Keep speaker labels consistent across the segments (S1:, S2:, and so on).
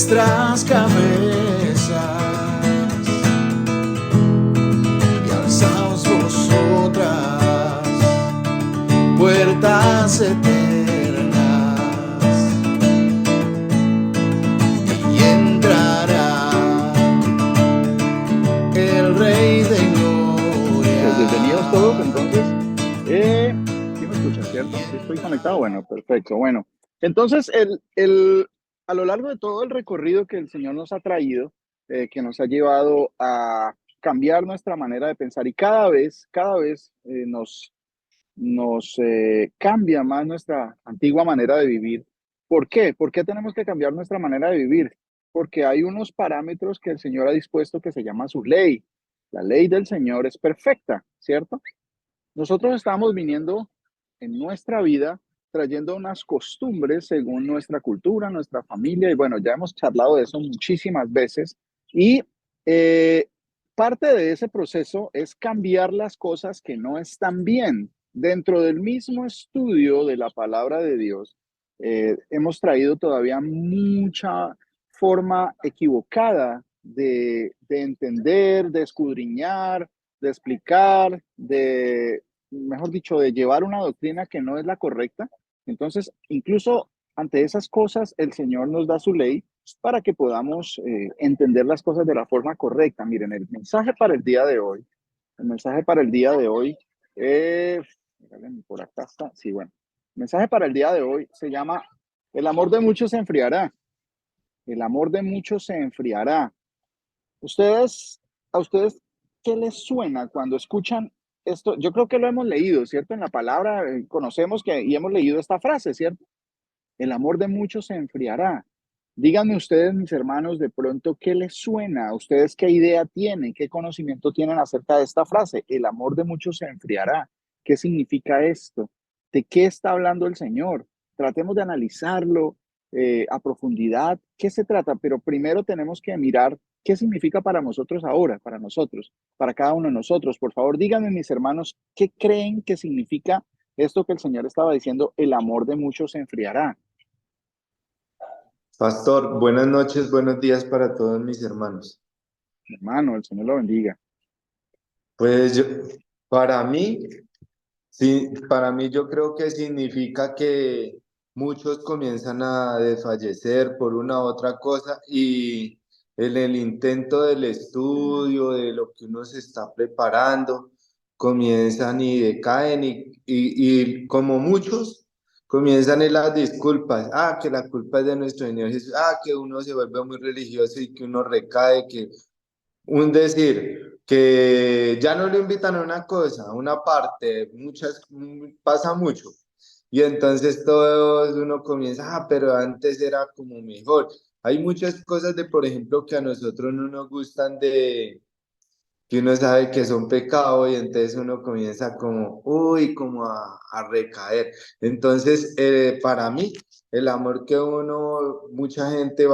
S1: nuestras cabezas y alzaos vosotras, puertas eternas, y entrará el Rey de Gloria.
S2: Bienvenidos todos, entonces, ¿sí me escuchan, cierto? ¿Sí estoy conectado? Bueno, perfecto. Bueno, entonces, a lo largo de todo el recorrido que el Señor nos ha traído, que nos ha llevado a cambiar nuestra manera de pensar y cada vez nos cambia más nuestra antigua manera de vivir. ¿Por qué? ¿Por qué tenemos que cambiar nuestra manera de vivir? Porque hay unos parámetros que el Señor ha dispuesto que se llama su ley. La ley del Señor es perfecta, ¿cierto? Nosotros estamos viniendo en nuestra vida trayendo unas costumbres según nuestra cultura, nuestra familia, y bueno, ya hemos charlado de eso muchísimas veces, y eh, parte de ese proceso es cambiar las cosas que no están bien. Dentro del mismo estudio de la palabra de Dios, hemos traído todavía mucha forma equivocada de entender, de escudriñar, de explicar, mejor dicho, de llevar una doctrina que no es la correcta. Entonces, incluso ante esas cosas, el Señor nos da su ley para que podamos entender las cosas de la forma correcta. Miren, el mensaje para el día de hoy, el mensaje para el día de hoy, eh, por acá está, sí, bueno, el mensaje para el día de hoy se llama El amor de muchos se enfriará. El amor de muchos se enfriará. Ustedes, a ustedes, ¿qué les suena cuando escuchan esto? Yo creo que lo hemos leído, ¿cierto? En la palabra conocemos que y hemos leído esta frase, ¿cierto? El amor de muchos se enfriará. Díganme ustedes, mis hermanos, de pronto, ¿qué les suena? ¿Ustedes qué idea tienen? ¿Qué conocimiento tienen acerca de esta frase? El amor de muchos se enfriará. ¿Qué significa esto? ¿De qué está hablando el Señor? Tratemos de analizarlo a profundidad. ¿Qué se trata? Pero primero tenemos que mirar qué significa para nosotros ahora, para nosotros, para cada uno de nosotros. Por favor, díganme, mis hermanos, ¿qué creen que significa esto que el Señor estaba diciendo? El amor de muchos se enfriará.
S3: Pastor, buenas noches, buenos días para todos mis hermanos.
S2: Hermano, el Señor lo bendiga.
S3: Pues yo, para mí, sí, para mí yo creo que significa que muchos comienzan a desfallecer por una u otra cosa y en el intento del estudio, de lo que uno se está preparando, comienzan y decaen y como muchos comienzan en las disculpas, que la culpa es de nuestro Señor Jesús, que uno se vuelve muy religioso y que uno recae, que un decir, que ya no le invitan a una cosa, a una parte, pasa mucho. Y entonces todos uno comienza, pero antes era como mejor. Hay muchas cosas de, por ejemplo, que a nosotros no nos gustan que uno sabe que son pecado y entonces uno comienza como, uy, como a recaer. Entonces, para mí, el amor que mucha gente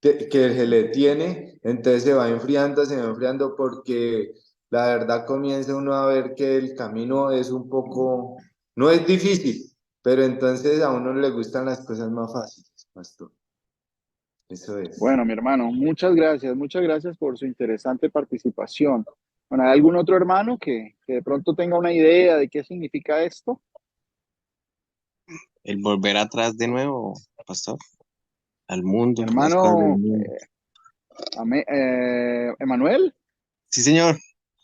S3: que se le tiene, entonces se va enfriando porque la verdad comienza uno a ver que el camino es un poco, no es difícil, pero entonces a uno le gustan las cosas más fáciles, pastor. Eso es.
S2: Bueno, mi hermano, muchas gracias por su interesante participación. Bueno, ¿hay algún otro hermano que de pronto tenga una idea de qué significa esto?
S4: El volver atrás de nuevo, pastor, al
S2: Mi
S4: mundo, las cosas del
S2: hermano,
S4: mundo.
S2: Emanuel.
S4: Sí, señor.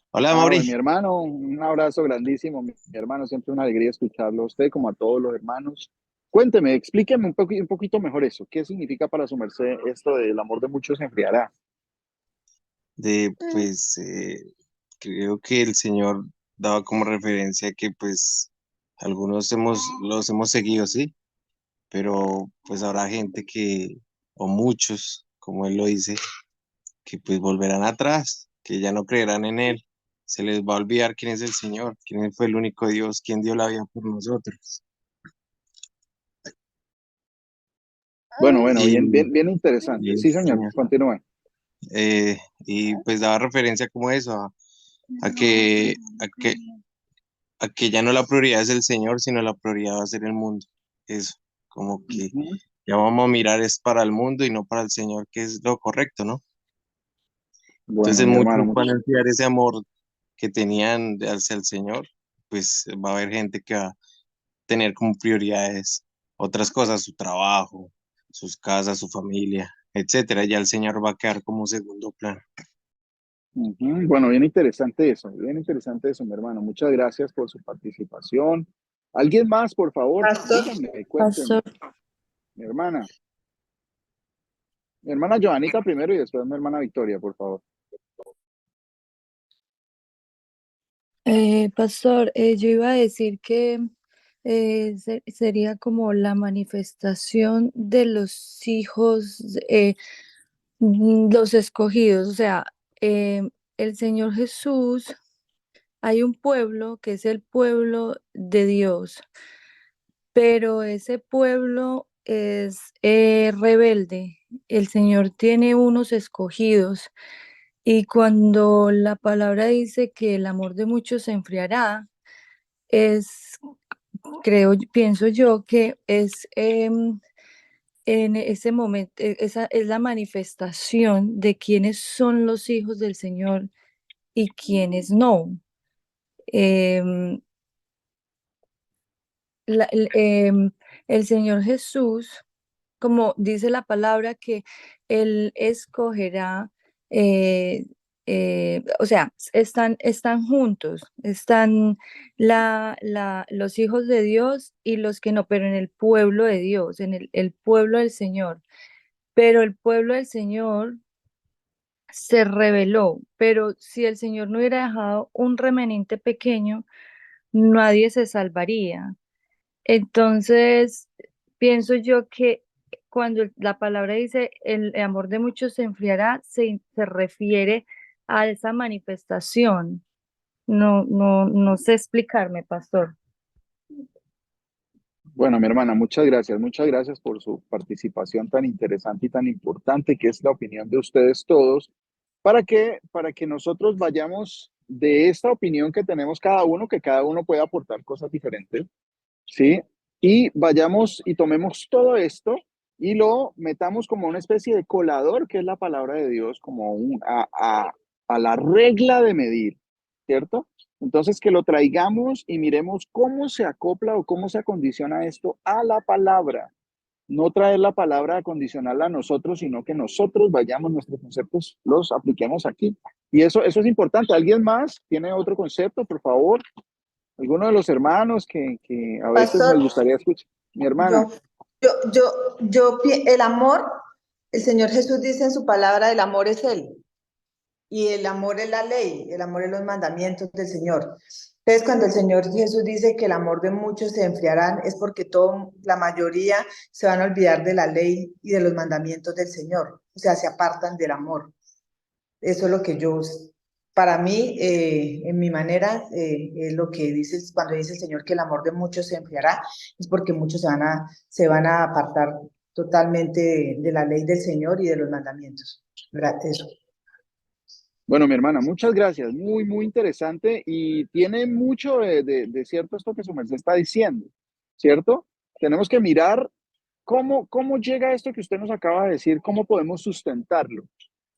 S4: Hola,
S2: Bueno,
S4: Mauri.
S2: mi hermano, un abrazo grandísimo, mi hermano, siempre una alegría escucharlo a usted, como a todos los hermanos. Cuénteme, explíqueme un poquito mejor eso. ¿Qué significa para su merced esto del amor de muchos se enfriará?
S4: Pues creo que el Señor daba como referencia que pues los hemos seguido, sí, pero pues habrá gente o muchos, como él lo dice, que pues volverán atrás, que ya no creerán en él. Se les va a olvidar quién es el Señor, quién fue el único Dios, quién dio la vida por nosotros.
S2: Bueno,
S4: Y,
S2: bien interesante.
S4: y,
S2: Sí, señor, continúe.
S4: eh, y pues daba referencia como eso, a que, a que, a que ya no la prioridad es el Señor, sino la prioridad va a ser el mundo. Eso, como que
S2: Ujú.
S4: Ya vamos a mirar es para el mundo y no para el Señor, que es lo correcto, ¿no?
S2: Bueno,
S4: Entonces
S2: mi hermano,
S4: muchos van a enfriar ese amor que tenían hacia el Señor, pues va a haber gente que va a tener como prioridades otras cosas, su trabajo, sus casas, su familia, etcétera. Ya el Señor va a quedar como segundo plano.
S2: ujú, bueno, bien interesante eso, mi hermano. Muchas gracias por su participación. ¿Alguien más, por favor?
S5: Pastor,
S2: Díganme,
S5: pastor,
S2: cuéntenme. Mi hermana, mi hermana Joanita primero y después mi hermana Victoria, por favor.
S5: pastor, yo iba a decir que sería como la manifestación de los hijos, los escogidos, o sea, el Señor Jesús, hay un pueblo que es el pueblo de Dios, pero ese pueblo es rebelde. El Señor tiene unos escogidos. Y cuando la palabra dice que el amor de muchos se enfriará, es, pienso yo que es en ese momento, esa es la manifestación de quiénes son los hijos del Señor y quiénes no. Em, el Señor Jesús, como dice la palabra, que Él escogerá, o sea, están juntos, están los hijos de Dios y los que no, pero en el pueblo de Dios, en el pueblo del Señor. Pero el pueblo del Señor se rebeló, pero si el Señor no hubiera dejado un remanente pequeño, nadie se salvaría. Entonces, pienso yo que cuando la palabra dice el amor de muchos se enfriará, se refiere a esa manifestación. No sé explicarme, pastor.
S2: Bueno, mi hermana, muchas gracias por su participación tan interesante y tan importante, que es la opinión de ustedes todos, para que nosotros vayamos de esta opinión que tenemos cada uno, que cada uno puede aportar cosas diferentes, ¿sí? Y vayamos y tomemos todo esto y lo metamos como una especie de colador, que es la palabra de Dios, como a la regla de medir, ¿cierto? Entonces, que lo traigamos y miremos cómo se acopla o cómo se acondiciona esto a la palabra. No traer la palabra a condicionarla a nosotros, sino que nosotros vayamos, nuestros conceptos los apliquemos aquí. Y eso es importante. ¿Alguien más tiene otro concepto, por favor? ¿Alguno de los hermanos que a veces
S5: Pastor,
S2: nos gustaría escuchar? Mi
S5: yo,
S2: hermana.
S5: el amor, el Señor Jesús dice en su palabra, el amor es Él. Y el amor es la ley, el amor es los mandamientos del Señor. Entonces, cuando el Señor Jesús dice que el amor de muchos se enfriarán, es porque la mayoría se van a olvidar de la ley y de los mandamientos del Señor, o sea, se apartan del amor. Eso es lo que para mí, en mi manera, es lo que dice, cuando dice el Señor que el amor de muchos se enfriará, es porque muchos se van a apartar totalmente de la ley del Señor y de los mandamientos. ¿Verdad? Eso.
S2: Bueno, mi hermana, muchas gracias. Muy interesante y tiene mucho de cierto esto que su merced está diciendo, ¿cierto? Tenemos que mirar cómo llega esto que usted nos acaba de decir, cómo podemos sustentarlo.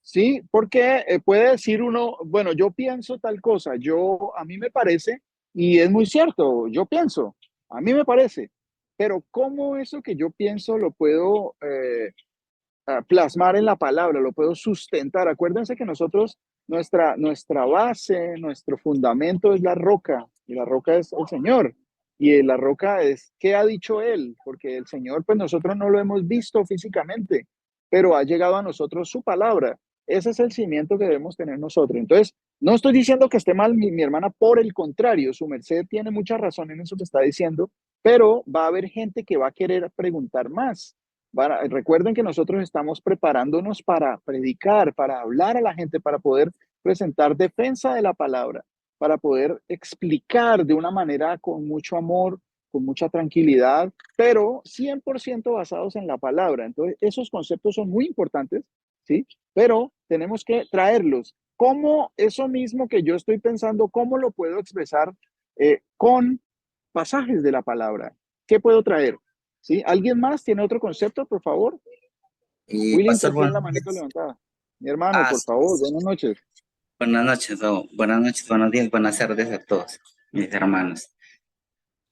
S2: Sí, porque puede decir uno, bueno, yo pienso tal cosa, a mí me parece, y es muy cierto, yo pienso, a mí me parece, pero ¿cómo eso que yo pienso lo puedo plasmar en la palabra, lo puedo sustentar? Acuérdense que nosotros, nuestra base, nuestro fundamento es la roca, y la roca es el Señor. Y la roca es, ¿qué ha dicho Él? Porque el Señor, pues nosotros no lo hemos visto físicamente, pero ha llegado a nosotros su palabra. Ese es el cimiento que debemos tener nosotros. Entonces, no estoy diciendo que esté mal mi hermana, por el contrario, su merced tiene mucha razón en eso que está diciendo, pero va a haber gente que va a querer preguntar más. Recuerden que nosotros estamos preparándonos para predicar, para hablar a la gente, para poder presentar defensa de la palabra, para poder explicar de una manera con mucho amor, con mucha tranquilidad, pero 100% basados en la palabra. Entonces, esos conceptos son muy importantes, ¿sí? Pero tenemos que traerlos. ¿Cómo eso mismo que yo estoy pensando, cómo lo puedo expresar con pasajes de la palabra? ¿Qué puedo traer? ¿Sí? ¿Alguien más tiene otro concepto, por favor?
S6: Pastor,
S2: Willington tiene
S6: buenas
S2: la manito
S6: noches.
S2: levantada. Mi hermano, por favor, buenas noches.
S6: Buenas noches, buenas noches, buenos días, buenas tardes a todos, mis hermanos.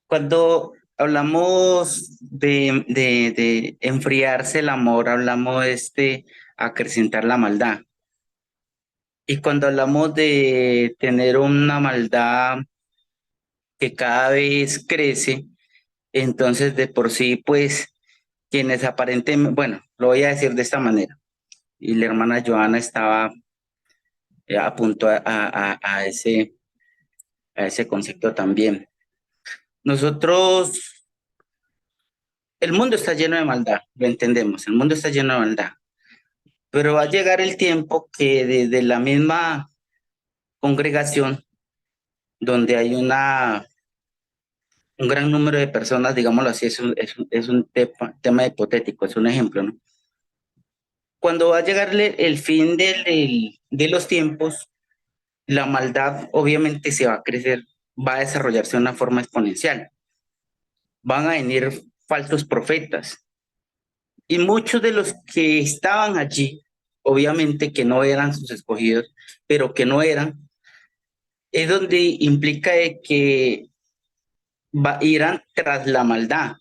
S6: Cuando hablamos de enfriarse el amor, hablamos acrecentar la maldad. Y cuando hablamos de tener una maldad que cada vez crece, entonces de por sí, pues, quienes aparentemente, bueno, lo voy a decir de esta manera, y la hermana Joana estaba a punto a ese concepto también. Nosotros, el mundo está lleno de maldad, lo entendemos, el mundo está lleno de maldad, pero va a llegar el tiempo que desde la misma congregación, donde hay un gran número de personas, digámoslo así, es un tema hipotético, es un ejemplo, ¿no? Cuando va a llegar el fin de los tiempos, la maldad obviamente se va a crecer, va a desarrollarse de una forma exponencial. Van a venir falsos profetas. Y muchos de los que estaban allí, obviamente que no eran sus escogidos, pero que no eran, es donde implica de que irán tras la maldad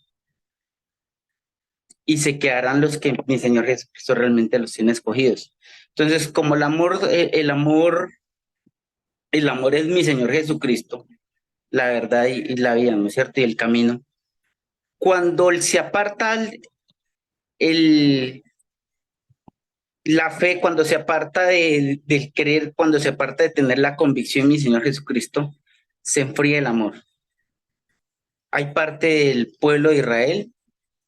S6: y se quedarán los que mi Señor Jesucristo realmente los tiene escogidos. Entonces, como el amor es mi Señor Jesucristo, la verdad y la vida, ¿no es cierto? Y el camino. Cuando él se aparta el, la fe, cuando se aparta del creer, cuando se aparta de tener la convicción en mi Señor Jesucristo, se enfría el amor. Hay parte del pueblo de Israel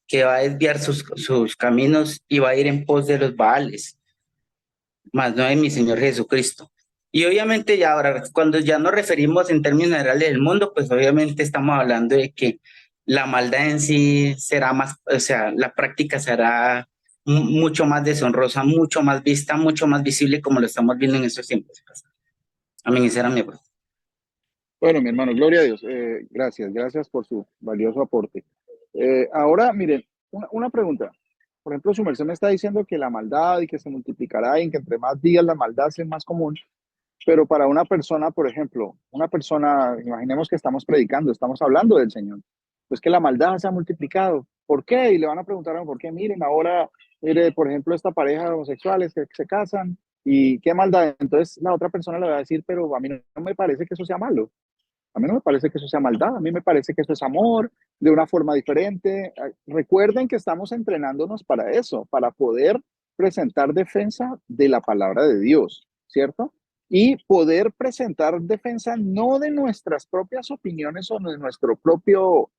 S6: que va a desviar sus caminos y va a ir en pos de los Baales, más no de mi Señor Jesucristo. Y obviamente ya ahora, cuando ya nos referimos en términos generales del mundo, pues obviamente estamos hablando de que la maldad en sí será más, o sea, la práctica será mucho más deshonrosa, mucho más vista, mucho más visible como lo estamos viendo en estos tiempos. Amén, ese era mi aporte.
S2: Bueno, mi hermano, gloria a Dios. Gracias por su valioso aporte. Ahora, miren, una pregunta. Por ejemplo, su merced me está diciendo que la maldad y que se multiplicará y que entre más días la maldad sea más común. Pero para una persona, por ejemplo, una persona, imaginemos que estamos predicando, estamos hablando del Señor, pues que la maldad se ha multiplicado. ¿Por qué? Y le van a preguntar, ¿por qué? Miren, ahora, mire, por ejemplo, esta pareja de homosexuales que se casan y qué maldad. Entonces la otra persona le va a decir, pero a mí no me parece que eso sea malo. A mí no me parece que eso sea maldad, a mí me parece que eso es amor de una forma diferente. Recuerden que estamos entrenándonos para eso, para poder presentar defensa de la palabra de Dios, ¿cierto? Y poder presentar defensa no de nuestras propias opiniones o de nuestro propio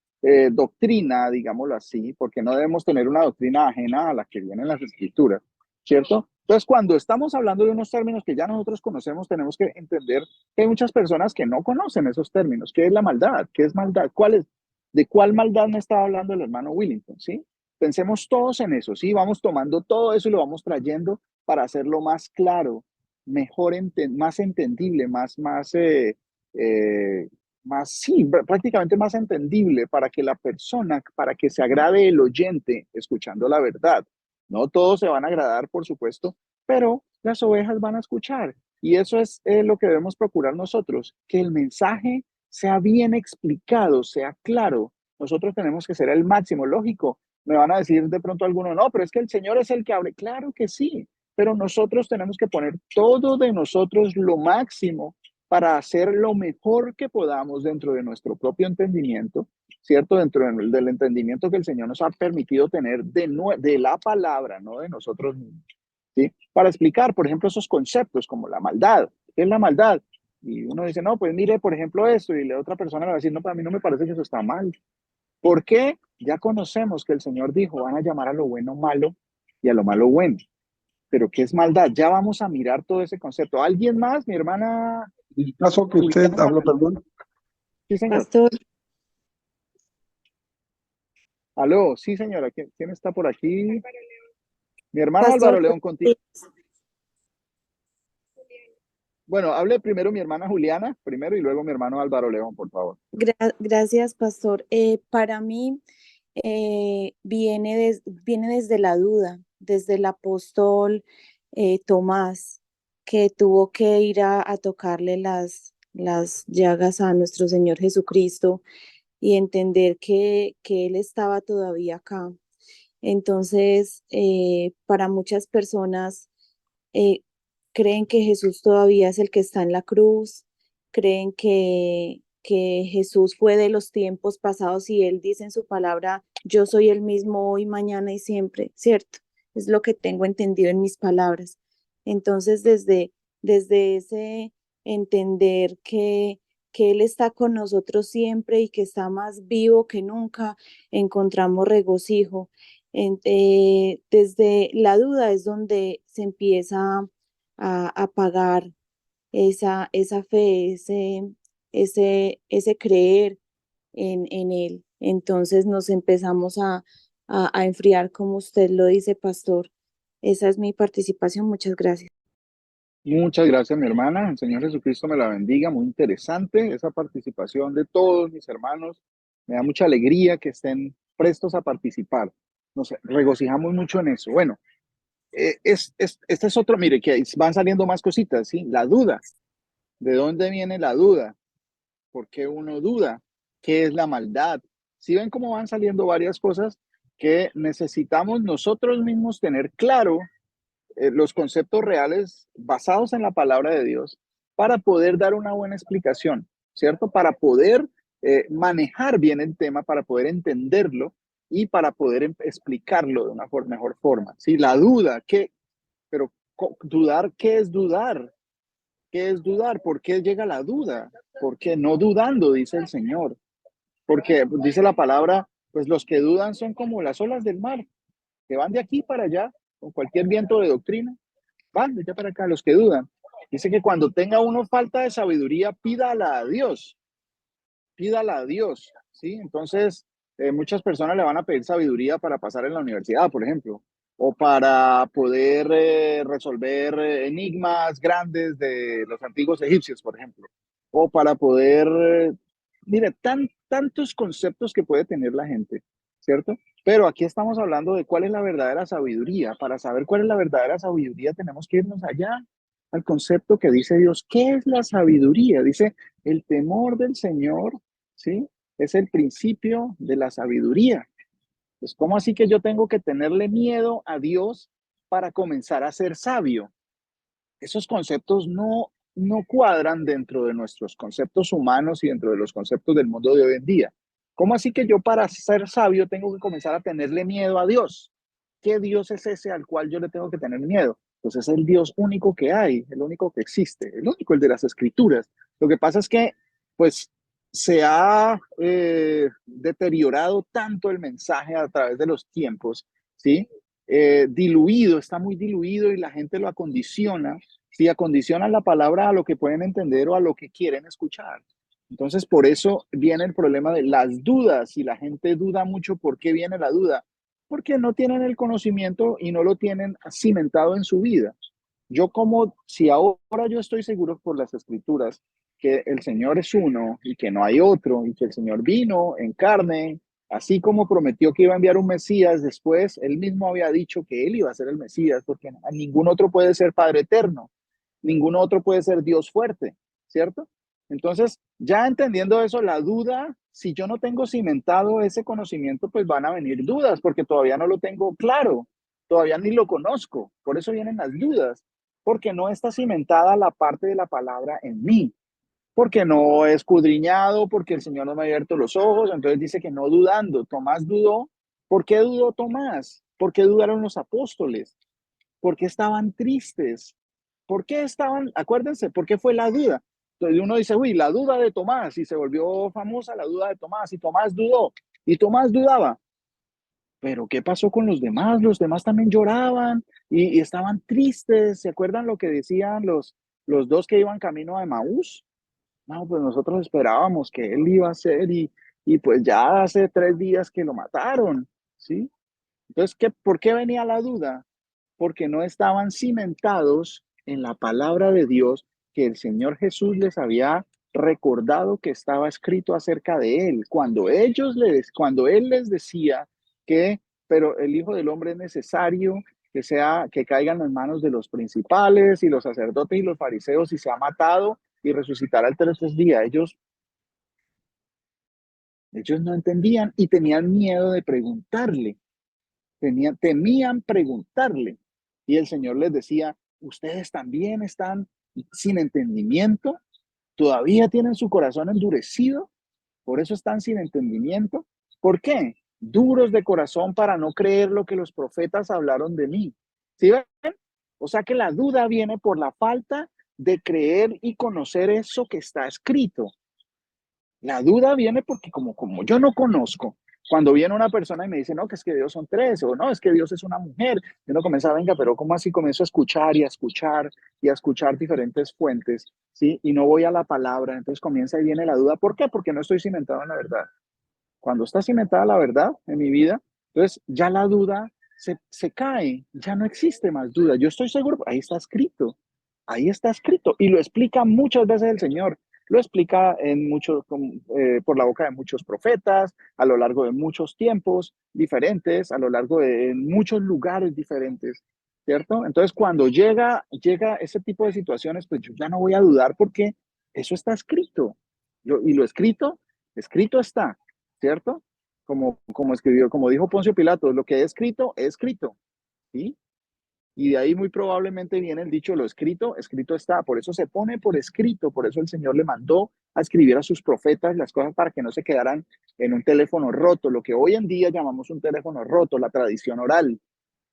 S2: doctrina, digámoslo así, porque no debemos tener una doctrina ajena a la que viene en las escrituras, ¿cierto? Entonces, cuando estamos hablando de unos términos que ya nosotros conocemos, tenemos que entender que hay muchas personas que no conocen esos términos. ¿Qué es la maldad? ¿Qué es maldad? ¿De cuál maldad me estaba hablando el hermano Willington? ¿Sí? Pensemos todos en eso, ¿sí? Vamos tomando todo eso y lo vamos trayendo para hacerlo más claro, mejor, más entendible, sí, prácticamente más entendible para que la persona, para que se agrade el oyente escuchando la verdad. No todos se van a agradar, por supuesto, pero las ovejas van a escuchar. Y eso es lo que debemos procurar nosotros, que el mensaje sea bien explicado, sea claro. Nosotros tenemos que ser el máximo, lógico. Me van a decir de pronto alguno, no, pero es que el Señor es el que hable. Claro que sí, pero nosotros tenemos que poner todo de nosotros lo máximo para hacer lo mejor que podamos dentro de nuestro propio entendimiento, ¿cierto? Dentro del entendimiento que el Señor nos ha permitido tener de la palabra, no de nosotros mismos. ¿Sí? Para explicar, por ejemplo, esos conceptos como la maldad. ¿Qué es la maldad? Y uno dice, no, pues mire, por ejemplo, esto, y la otra persona le va a decir, no, para mí no me parece que eso está mal. ¿Por qué? Ya conocemos que el Señor dijo, van a llamar a lo bueno malo y a lo malo bueno. Pero ¿qué es maldad? Ya vamos a mirar todo ese concepto. ¿Alguien más? Mi hermana
S7: Caso que usted
S2: Juliana.
S7: habló, perdón.
S2: Sí, señor.
S5: Pastor,
S2: Aló, sí, señora. ¿Quién está por aquí? Mi hermano
S5: Pastor,
S2: Álvaro León contigo. Bueno, hable primero mi hermana Juliana, primero, y luego mi hermano Álvaro León, por favor.
S8: Gracias, pastor. Para mí,
S5: viene desde la duda, desde el apóstol Tomás, que tuvo que ir a tocarle las llagas a nuestro Señor Jesucristo y entender que Él estaba todavía acá. Entonces, para muchas personas eh, creen que Jesús todavía es el que está en la cruz, creen que Jesús fue de los tiempos pasados y Él dice en su palabra, yo soy el mismo hoy, mañana y siempre, ¿cierto? Es lo que tengo entendido en mis palabras. Entonces, desde ese entender que Él está con nosotros siempre y que está más vivo que nunca, encontramos regocijo. Desde la duda es donde se empieza a pagar esa fe, ese creer en Él. Entonces nos empezamos a enfriar, como usted lo dice, pastor. Esa es mi participación. Muchas gracias.
S2: Muchas gracias, mi hermana. El Señor Jesucristo me la bendiga. Muy interesante esa participación de todos mis hermanos. Me da mucha alegría que estén prestos a participar. Nos regocijamos mucho en eso. Bueno, este es otro, mire, que van saliendo más cositas, ¿sí? La duda. ¿De dónde viene la duda? ¿Por qué uno duda? ¿Qué es la maldad? Si ven cómo van saliendo varias cosas que necesitamos nosotros mismos tener claro los conceptos reales basados en la palabra de Dios para poder dar una buena explicación, ¿cierto? Para poder manejar bien el tema, para poder entenderlo y para poder explicarlo de una mejor forma. ¿Sí? La duda, ¿qué? Pero dudar, ¿qué es dudar? ¿Qué es dudar? ¿Por qué llega la duda? ¿Por qué no dudando, dice el Señor? Porque dice la palabra, pues los que dudan son como las olas del mar, que van de aquí para allá, con cualquier viento de doctrina, van de allá para acá, los que dudan. Dice que cuando tenga uno falta de sabiduría, pídala a Dios, ¿sí? Entonces, muchas personas le van a pedir sabiduría para pasar en la universidad, por ejemplo, o para poder resolver enigmas grandes de los antiguos egipcios, por ejemplo, o para poder, mire, tantos conceptos que puede tener la gente, ¿cierto? Pero aquí estamos hablando de cuál es la verdadera sabiduría. Para saber cuál es la verdadera sabiduría, tenemos que irnos allá al concepto que dice Dios. ¿Qué es la sabiduría? Dice, el temor del Señor, ¿sí? Es el principio de la sabiduría. Pues, ¿cómo así que yo tengo que tenerle miedo a Dios para comenzar a ser sabio? Esos conceptos no cuadran dentro de nuestros conceptos humanos y dentro de los conceptos del mundo de hoy en día. ¿Cómo así que yo para ser sabio tengo que comenzar a tenerle miedo a Dios? ¿Qué Dios es ese al cual yo le tengo que tener miedo? Pues es el Dios único que hay, el único que existe, el único, el de las escrituras. Lo que pasa es que, pues, se ha deteriorado tanto el mensaje a través de los tiempos, ¿sí? Diluido, está muy diluido y la gente lo acondiciona, ¿sí? Acondicionan la palabra a lo que pueden entender o a lo que quieren escuchar. Entonces, por eso viene el problema de las dudas. Y la gente duda mucho, ¿por qué viene la duda? Porque no tienen el conocimiento y no lo tienen cimentado en su vida. Yo como, si ahora yo estoy seguro por las escrituras que el Señor es uno y que no hay otro y que el Señor vino en carne, así como prometió que iba a enviar un Mesías, después él mismo había dicho que él iba a ser el Mesías, porque ningún otro puede ser Padre eterno, ningún otro puede ser Dios fuerte, ¿cierto? Entonces, ya entendiendo eso, la duda, si yo no tengo cimentado ese conocimiento, pues van a venir dudas, porque todavía no lo tengo claro, todavía ni lo conozco, por eso vienen las dudas, porque no está cimentada la parte de la palabra en mí, porque no he escudriñado, porque el Señor no me ha abierto los ojos, entonces dice que no dudando. Tomás dudó. ¿Por qué dudó Tomás? ¿Por qué dudaron los apóstoles? ¿Por qué estaban tristes? ¿Por qué estaban, acuérdense, por qué fue la duda? Entonces uno dice, uy, la duda de Tomás, y se volvió famosa la duda de Tomás, y Tomás dudó, y Tomás dudaba. Pero ¿qué pasó con los demás? Los demás también lloraban y estaban tristes. ¿Se acuerdan lo que decían los dos que iban camino a Emaús? No, pues nosotros esperábamos que él iba a ser y pues ya hace 3 días que lo mataron, ¿sí? Entonces, ¿por qué venía la duda? Porque no estaban cimentados en la palabra de Dios que el Señor Jesús les había recordado que estaba escrito acerca de él. Cuando él les decía que, pero el Hijo del Hombre es necesario que caigan en manos de los principales y los sacerdotes y los fariseos y sea matado y resucitará al tercer día. Ellos no entendían y tenían miedo de preguntarle, temían preguntarle. Y el Señor les decía, ustedes también están sin entendimiento, todavía tienen su corazón endurecido, por eso están sin entendimiento. ¿Por qué? Duros de corazón para no creer lo que los profetas hablaron de mí. ¿Sí ven? O sea que la duda viene por la falta de creer y conocer eso que está escrito. La duda viene porque como yo no conozco, cuando viene una persona y me dice, no, que es que Dios son tres, o no, es que Dios es una mujer, yo no comienzo, venga, pero ¿cómo así? Comienzo a escuchar y a escuchar y a escuchar diferentes fuentes, ¿sí? Y no voy a la palabra, entonces comienza y viene la duda. ¿Por qué? Porque no estoy cimentado en la verdad. Cuando está cimentada la verdad en mi vida, entonces ya la duda se cae, ya no existe más duda. Yo estoy seguro, ahí está escrito, y lo explica muchas veces el Señor. Lo explica por la boca de muchos profetas, a lo largo de muchos tiempos diferentes, a lo largo de muchos lugares diferentes, ¿cierto? Entonces, cuando llega ese tipo de situaciones, pues yo ya no voy a dudar porque eso está escrito. Y lo escrito está, ¿cierto? Como dijo Poncio Pilato, lo que he escrito, ¿sí? Y de ahí muy probablemente viene el dicho, lo escrito, escrito está. Por eso se pone por escrito, por eso el Señor le mandó a escribir a sus profetas las cosas para que no se quedaran en un teléfono roto, lo que hoy en día llamamos un teléfono roto, la tradición oral,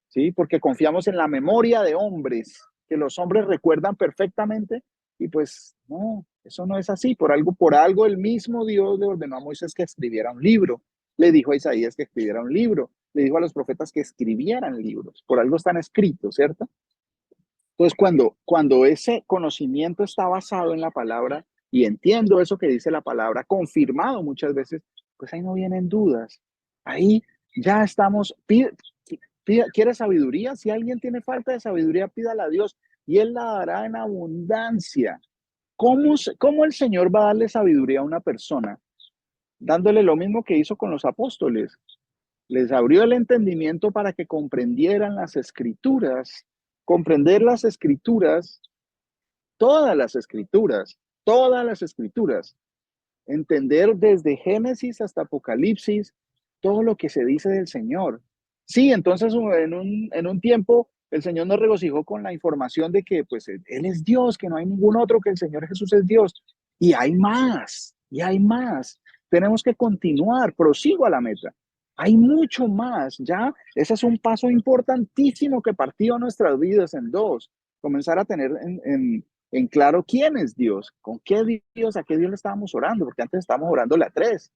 S2: ¿sí? Porque confiamos en la memoria de hombres, que los hombres recuerdan perfectamente, y pues no, eso no es así. Por algo el mismo Dios le ordenó a Moisés que escribiera un libro, le dijo a Isaías que escribiera un libro, le dijo a los profetas que escribieran libros, por algo están escritos, ¿cierto? Entonces, cuando ese conocimiento está basado en la palabra y entiendo eso que dice la palabra, confirmado muchas veces, pues ahí no vienen dudas. Ahí ya estamos, quiere sabiduría. Si alguien tiene falta de sabiduría, pídala a Dios y Él la dará en abundancia. ¿Cómo el Señor va a darle sabiduría a una persona? Dándole lo mismo que hizo con los apóstoles. Les abrió el entendimiento para que comprendieran las escrituras. Comprender las escrituras, todas las escrituras. Entender desde Génesis hasta Apocalipsis todo lo que se dice del Señor. Sí, entonces en un tiempo el Señor nos regocijó con la información de que pues Él es Dios, que no hay ningún otro, que el Señor Jesús es Dios. Y hay más, y hay más. Tenemos que continuar, prosigo a la meta. Hay mucho más, ¿ya? Ese es un paso importantísimo que partió nuestras vidas en dos. Comenzar a tener en claro quién es Dios, con qué Dios, a qué Dios le estábamos orando, porque antes estábamos orándole a tres,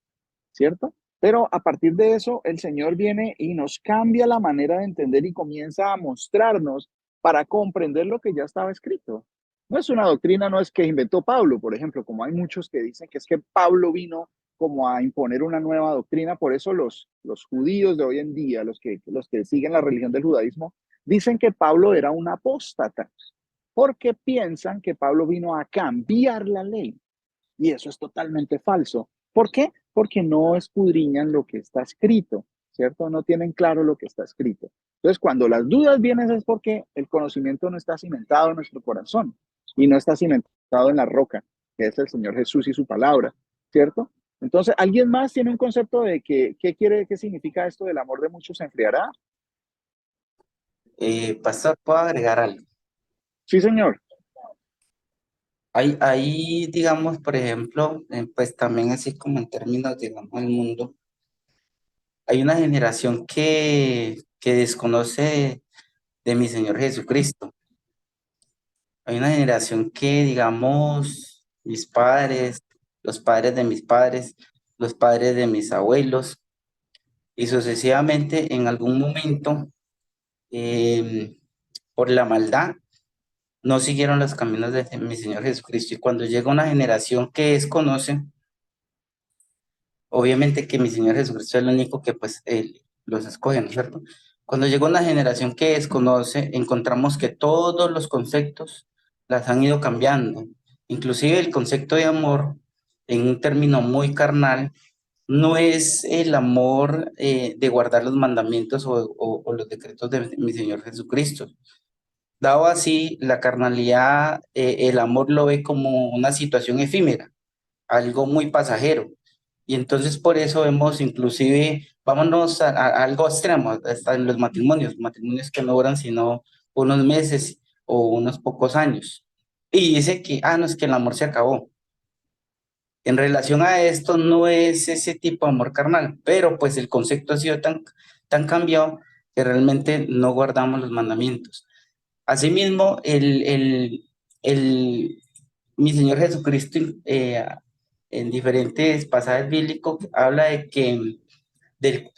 S2: ¿cierto? Pero a partir de eso, el Señor viene y nos cambia la manera de entender y comienza a mostrarnos para comprender lo que ya estaba escrito. No es una doctrina, no es que inventó Pablo, por ejemplo, como hay muchos que dicen que es que Pablo vino como a imponer una nueva doctrina. Por eso los judíos de hoy en día, los que siguen la religión del judaísmo, dicen que Pablo era un apóstata, porque piensan que Pablo vino a cambiar la ley. Y eso es totalmente falso. ¿Por qué? Porque no escudriñan lo que está escrito, ¿cierto? No tienen claro lo que está escrito. Entonces, cuando las dudas vienen es porque el conocimiento no está cimentado en nuestro corazón y no está cimentado en la roca, que es el Señor Jesús y su palabra, ¿cierto? Entonces, ¿alguien más tiene un concepto de qué significa esto del amor de muchos se enfriará?
S6: Pastor, ¿puedo agregar algo?
S2: Sí, señor.
S6: Hay, digamos, por ejemplo, pues también así como en términos, digamos, del mundo, hay una generación que desconoce de mi Señor Jesucristo. Hay una generación que, digamos, mis padres, los padres de mis padres, los padres de mis abuelos, y sucesivamente en algún momento, por la maldad, no siguieron los caminos de mi Señor Jesucristo. Y cuando llega una generación que desconoce, obviamente que mi Señor Jesucristo es el único que pues él los escoge, ¿no es cierto? Cuando llega una generación que desconoce, encontramos que todos los conceptos las han ido cambiando. Inclusive el concepto de amor, en un término muy carnal, no es el amor de guardar los mandamientos o los decretos de mi Señor Jesucristo. Dado así, la carnalidad, el amor lo ve como una situación efímera, algo muy pasajero. Y entonces por eso vemos inclusive, vámonos a algo extremo, hasta en los matrimonios que no duran sino unos meses o unos pocos años. Y dice que, no, es que el amor se acabó. En relación a esto, no es ese tipo de amor carnal, pero pues el concepto ha sido tan cambiado que realmente no guardamos los mandamientos. Asimismo, mi Señor Jesucristo, en diferentes pasajes bíblicos, habla de que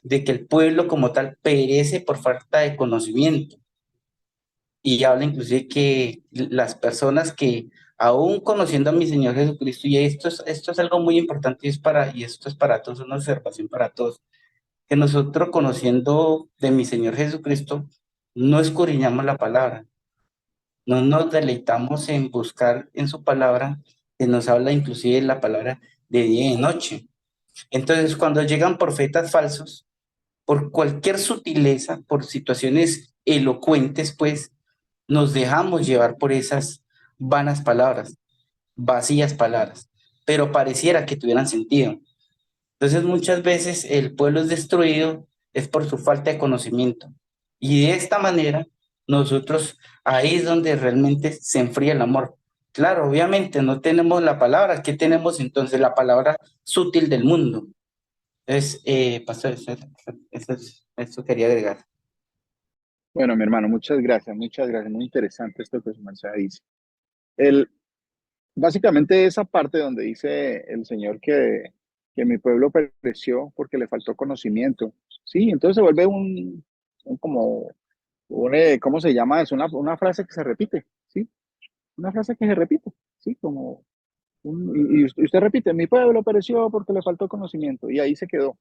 S6: el pueblo como tal perece por falta de conocimiento. Y habla inclusive que las personas que, aún conociendo a mi Señor Jesucristo, y esto es algo muy importante y esto es para todos, una observación para todos, que nosotros conociendo de mi Señor Jesucristo, no escudriñamos la palabra, no nos deleitamos en buscar en su palabra, que nos habla inclusive la palabra de día y de noche. Entonces, cuando llegan profetas falsos, por cualquier sutileza, por situaciones elocuentes, pues nos dejamos llevar por esas vanas palabras, vacías palabras, pero pareciera que tuvieran sentido. Entonces, muchas veces el pueblo es destruido es por su falta de conocimiento. Y de esta manera, nosotros ahí es donde realmente se enfría el amor. Claro, obviamente no tenemos la palabra. ¿Qué tenemos entonces? La palabra sutil del mundo. Entonces, pastor, eso quería agregar.
S2: Bueno, mi hermano, muchas gracias, muchas gracias. Muy interesante esto que su mensaje dice. El, básicamente esa parte donde dice el Señor que mi pueblo pereció porque le faltó conocimiento. Sí, entonces se vuelve como, ¿cómo se llama? Es una frase que se repite, ¿sí? Una frase que se repite, ¿sí? Como, y usted repite, mi pueblo pereció porque le faltó conocimiento. Y ahí se quedó.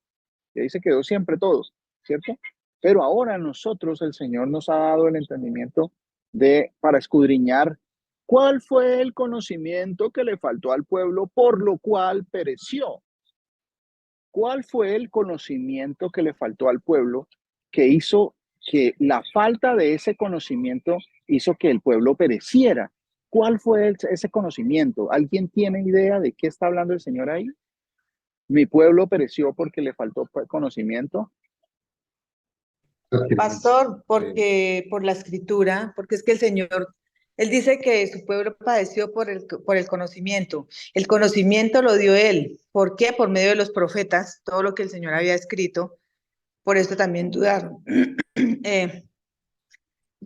S2: Y ahí se quedó siempre todo, ¿cierto? Pero ahora nosotros, el Señor nos ha dado el entendimiento para escudriñar cuál fue el conocimiento que le faltó al pueblo, por lo cual pereció. ¿Cuál fue el conocimiento que le faltó al pueblo que hizo que la falta de ese conocimiento hizo que el pueblo pereciera? ¿Cuál fue ese conocimiento? ¿Alguien tiene idea de qué está hablando el Señor ahí? Mi pueblo pereció porque le faltó conocimiento.
S7: Pastor, porque por la escritura, porque es que el Señor, Él dice que su pueblo padeció por el conocimiento. El conocimiento lo dio Él. ¿Por qué? Por medio de los profetas, todo lo que el Señor había escrito. Por eso también dudaron. Eh,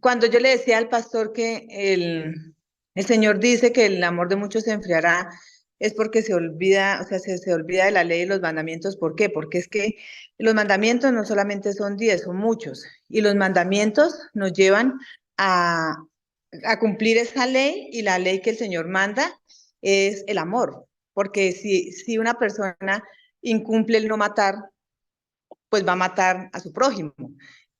S7: Cuando yo le decía al pastor que el Señor dice que el amor de muchos se enfriará, es porque se olvida, o sea, se olvida de la ley y los mandamientos. ¿Por qué? Porque es que los mandamientos no solamente son 10, son muchos. Y los mandamientos nos llevan a, a cumplir esa ley, y la ley que el Señor manda es el amor. Porque si una persona incumple el no matar, pues va a matar a su prójimo.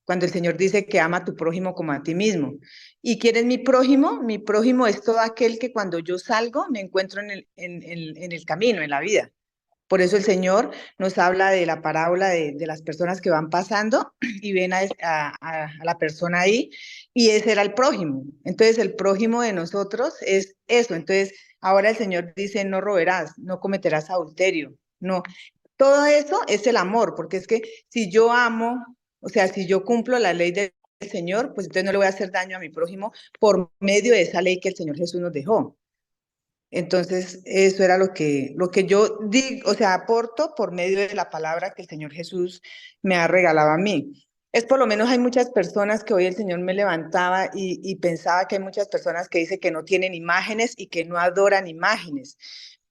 S7: Cuando el Señor dice que ama a tu prójimo como a ti mismo. ¿Y quién es mi prójimo? Mi prójimo es todo aquel que cuando yo salgo me encuentro en el camino, en la vida. Por eso el Señor nos habla de la parábola de las personas que van pasando y ven a la persona ahí, y ese era el prójimo. Entonces el prójimo de nosotros es eso. Entonces ahora el Señor dice, no robarás, no cometerás adulterio, no. Todo eso es el amor, porque es que si yo amo, o sea, si yo cumplo la ley del Señor, pues entonces no le voy a hacer daño a mi prójimo por medio de esa ley que el Señor Jesús nos dejó. Entonces, eso era lo que yo digo, o sea, aporto por medio de la palabra que el Señor Jesús me ha regalado a mí. Es por lo menos hay muchas personas que hoy el Señor me levantaba y pensaba que hay muchas personas que dicen que no tienen imágenes y que no adoran imágenes,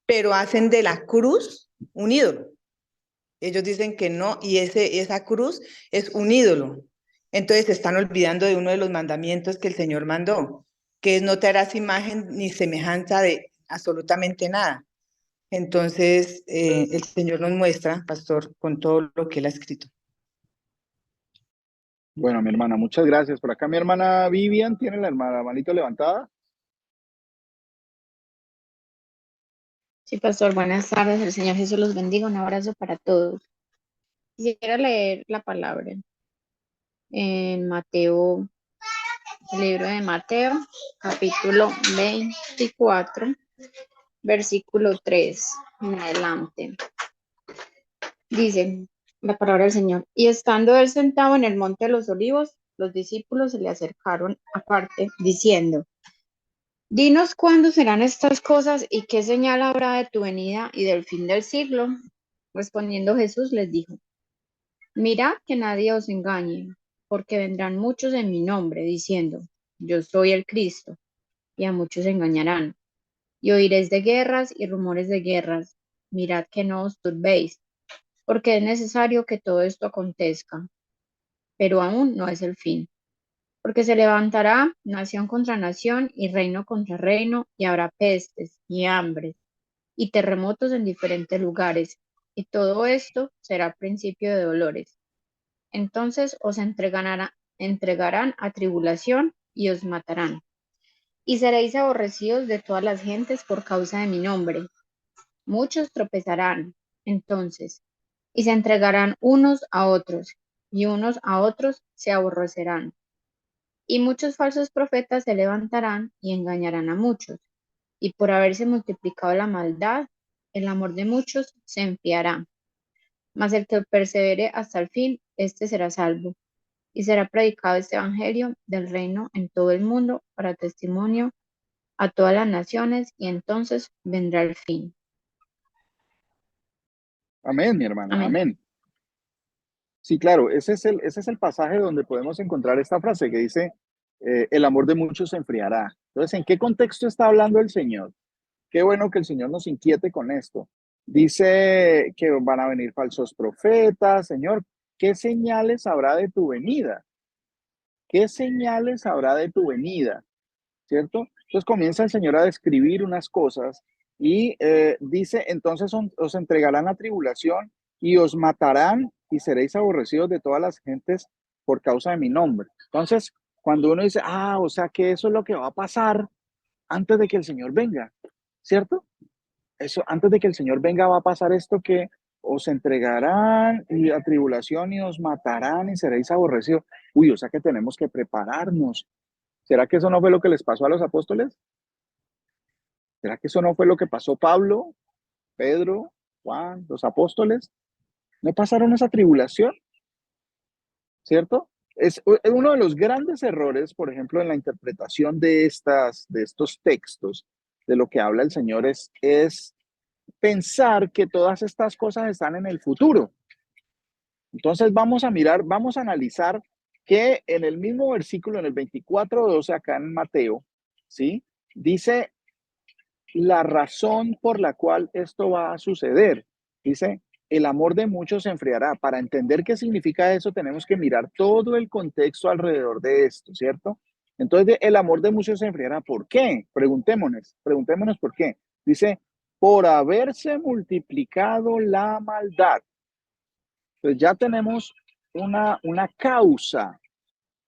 S7: pero hacen de la cruz un ídolo. Ellos dicen que no, y esa cruz es un ídolo. Entonces se están olvidando de uno de los mandamientos que el Señor mandó, que es no te harás imagen ni semejanza de absolutamente nada. Entonces el Señor nos muestra, pastor, con todo lo que Él ha escrito.
S2: Bueno, mi hermana, muchas gracias. Por acá mi hermana Vivian tiene la manito levantada.
S8: Sí, pastor, buenas tardes. El Señor Jesús los bendiga. Un abrazo para todos. Quisiera leer la palabra en Mateo, el libro de Mateo, capítulo 24, versículo 3 en adelante. Dice la palabra del Señor. Y estando él sentado en el monte de los olivos, los discípulos se le acercaron aparte, diciendo: Dinos cuándo serán estas cosas y qué señal habrá de tu venida y del fin del siglo. Respondiendo Jesús les dijo: Mirad que nadie os engañe, porque vendrán muchos en mi nombre, diciendo: Yo soy el Cristo, y a muchos engañarán. Y oiréis de guerras y rumores de guerras. Mirad que no os turbéis, porque es necesario que todo esto acontezca, pero aún no es el fin. Porque se levantará nación contra nación y reino contra reino, y habrá pestes y hambres y terremotos en diferentes lugares, y todo esto será principio de dolores. Entonces os entregarán a tribulación y os matarán. Y seréis aborrecidos de todas las gentes por causa de mi nombre. Muchos tropezarán entonces y se entregarán unos a otros, y unos a otros se aborrecerán. Y muchos falsos profetas se levantarán y engañarán a muchos. Y por haberse multiplicado la maldad, el amor de muchos se enfriará. Mas el que persevere hasta el fin, éste será salvo. Y será predicado este evangelio del reino en todo el mundo para testimonio a todas las naciones, y entonces vendrá el fin.
S2: Amén, mi hermana,
S8: Amén.
S2: amén. Sí, claro, ese es el pasaje donde podemos encontrar esta frase que dice, el amor de muchos se enfriará. Entonces, ¿en qué contexto está hablando el Señor? Qué bueno que el Señor nos inquiete con esto. Dice que van a venir falsos profetas. Señor, ¿qué señales habrá de tu venida? ¿Qué señales habrá de tu venida? ¿Cierto? Entonces comienza el Señor a describir unas cosas y dice, entonces os entregarán a tribulación y os matarán y seréis aborrecidos de todas las gentes por causa de mi nombre. Entonces, cuando uno dice, o sea que eso es lo que va a pasar antes de que el Señor venga, ¿cierto? Eso, antes de que el Señor venga va a pasar esto que os entregarán y a tribulación y os matarán y seréis aborrecidos. Uy, o sea que tenemos que prepararnos. ¿Será que eso no fue lo que les pasó a los apóstoles? ¿Será que eso no fue lo que pasó Pablo, Pedro, Juan, los apóstoles? ¿No pasaron esa tribulación? ¿Cierto? Es uno de los grandes errores, por ejemplo, en la interpretación de estos textos, de lo que habla el Señor, es pensar que todas estas cosas están en el futuro. Entonces vamos a mirar, vamos a analizar que en el mismo versículo, en el 24:12, acá en Mateo, ¿sí? Dice la razón por la cual esto va a suceder. Dice, el amor de muchos se enfriará. Para entender qué significa eso, tenemos que mirar todo el contexto alrededor de esto, ¿cierto? Entonces, el amor de muchos se enfriará. ¿Por qué? Preguntémonos por qué. Dice, por haberse multiplicado la maldad. Entonces, ya tenemos una causa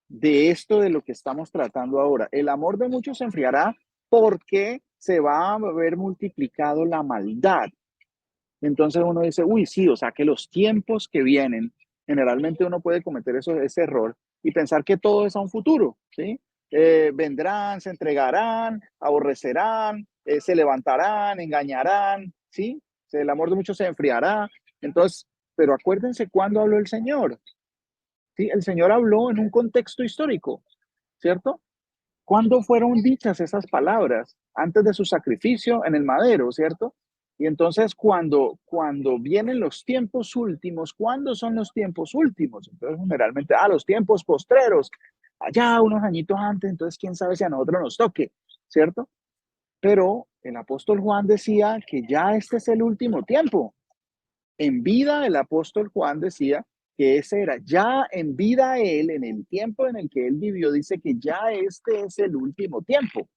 S2: de esto de lo que estamos tratando ahora. El amor de muchos se enfriará porque se va a ver multiplicado la maldad. Entonces uno dice, uy, sí, o sea que los tiempos que vienen, generalmente uno puede cometer ese error y pensar que todo es a un futuro, ¿sí? Vendrán, se entregarán, aborrecerán, se levantarán, engañarán, ¿sí? El amor de muchos se enfriará. Entonces, pero acuérdense cuándo habló el Señor, ¿sí? El Señor habló en un contexto histórico, ¿cierto? ¿Cuándo fueron dichas esas palabras? Antes de su sacrificio en el madero, ¿cierto? Y entonces cuando vienen los tiempos últimos, ¿cuándo son los tiempos últimos? Entonces generalmente, los tiempos postreros, allá unos añitos antes, entonces quién sabe si a nosotros nos toque, ¿cierto? Pero el apóstol Juan decía que ya este es el último tiempo. En vida el apóstol Juan decía que ese era, ya en vida él, en el tiempo en el que él vivió, dice que ya este es el último tiempo.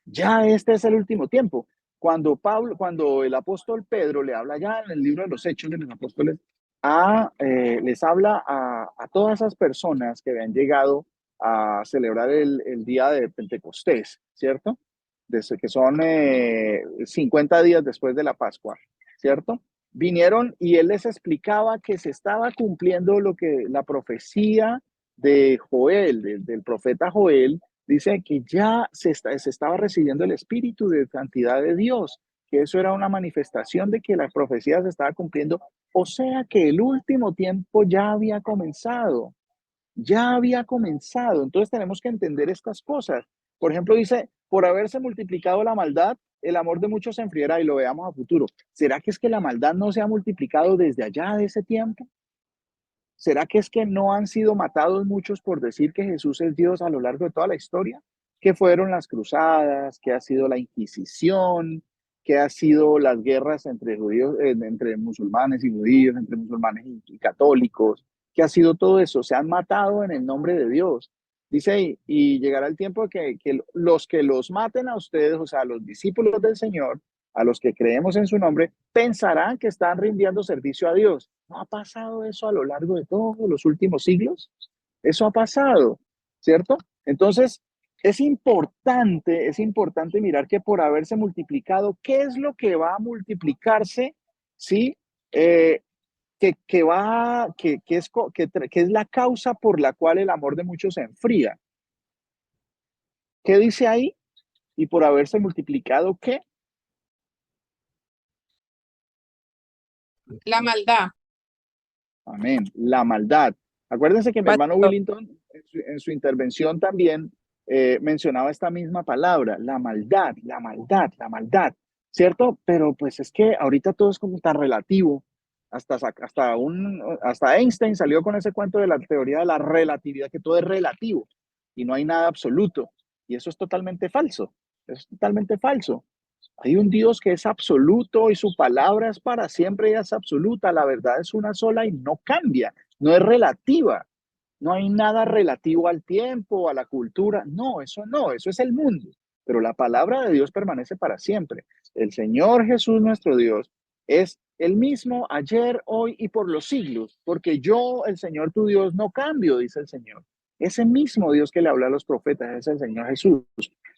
S2: Ya este es el último tiempo. Cuando el apóstol Pedro le habla ya en el libro de los Hechos de los Apóstoles, les habla a todas esas personas que habían llegado a celebrar el día de Pentecostés, ¿cierto? que son 50 días después de la Pascua, ¿cierto? Vinieron y él les explicaba que se estaba cumpliendo lo que la profecía de Joel, del profeta Joel, dice que ya se estaba recibiendo el espíritu de santidad de Dios, que eso era una manifestación de que la profecía se estaba cumpliendo, o sea que el último tiempo ya había comenzado, ya había comenzado. Entonces tenemos que entender estas cosas. Por ejemplo, dice, por haberse multiplicado la maldad, el amor de muchos se enfriará, y lo veamos a futuro. ¿Será que es que la maldad no se ha multiplicado desde allá de ese tiempo? ¿Será que es que no han sido matados muchos por decir que Jesús es Dios a lo largo de toda la historia? ¿Qué fueron las cruzadas? ¿Qué ha sido la Inquisición? ¿Qué ha sido las guerras entre judíos, entre musulmanes y judíos, entre musulmanes y católicos? ¿Qué ha sido todo eso? Se han matado en el nombre de Dios. Dice ahí, y llegará el tiempo que los maten a ustedes, o sea, a los discípulos del Señor, a los que creemos en su nombre, pensarán que están rindiendo servicio a Dios. ¿No ha pasado eso a lo largo de todos los últimos siglos? Eso ha pasado, ¿cierto? Entonces, es importante mirar que por haberse multiplicado, ¿qué es lo que va a multiplicarse? ¿Sí? Que es la causa por la cual el amor de muchos se enfría. ¿Qué dice ahí? Y por haberse multiplicado, ¿qué?
S9: La maldad.
S2: Amén. La maldad. Acuérdense que mi hermano
S9: Pastor.
S2: Willington en su intervención también mencionaba esta misma palabra, la maldad, la maldad, la maldad, ¿cierto? Pero pues es que ahorita todo es como tan relativo. Hasta Einstein salió con ese cuento de la teoría de la relatividad, que todo es relativo y no hay nada absoluto. Y eso es totalmente falso. Eso es totalmente falso. Hay un Dios que es absoluto y su palabra es para siempre y es absoluta. La verdad es una sola y no cambia, no es relativa. No hay nada relativo al tiempo, a la cultura. No, eso es el mundo. Pero la palabra de Dios permanece para siempre. El Señor Jesús, nuestro Dios, es el mismo ayer, hoy y por los siglos, porque yo, el Señor tu Dios, no cambio, dice el Señor. Ese mismo Dios que le habla a los profetas es el Señor Jesús.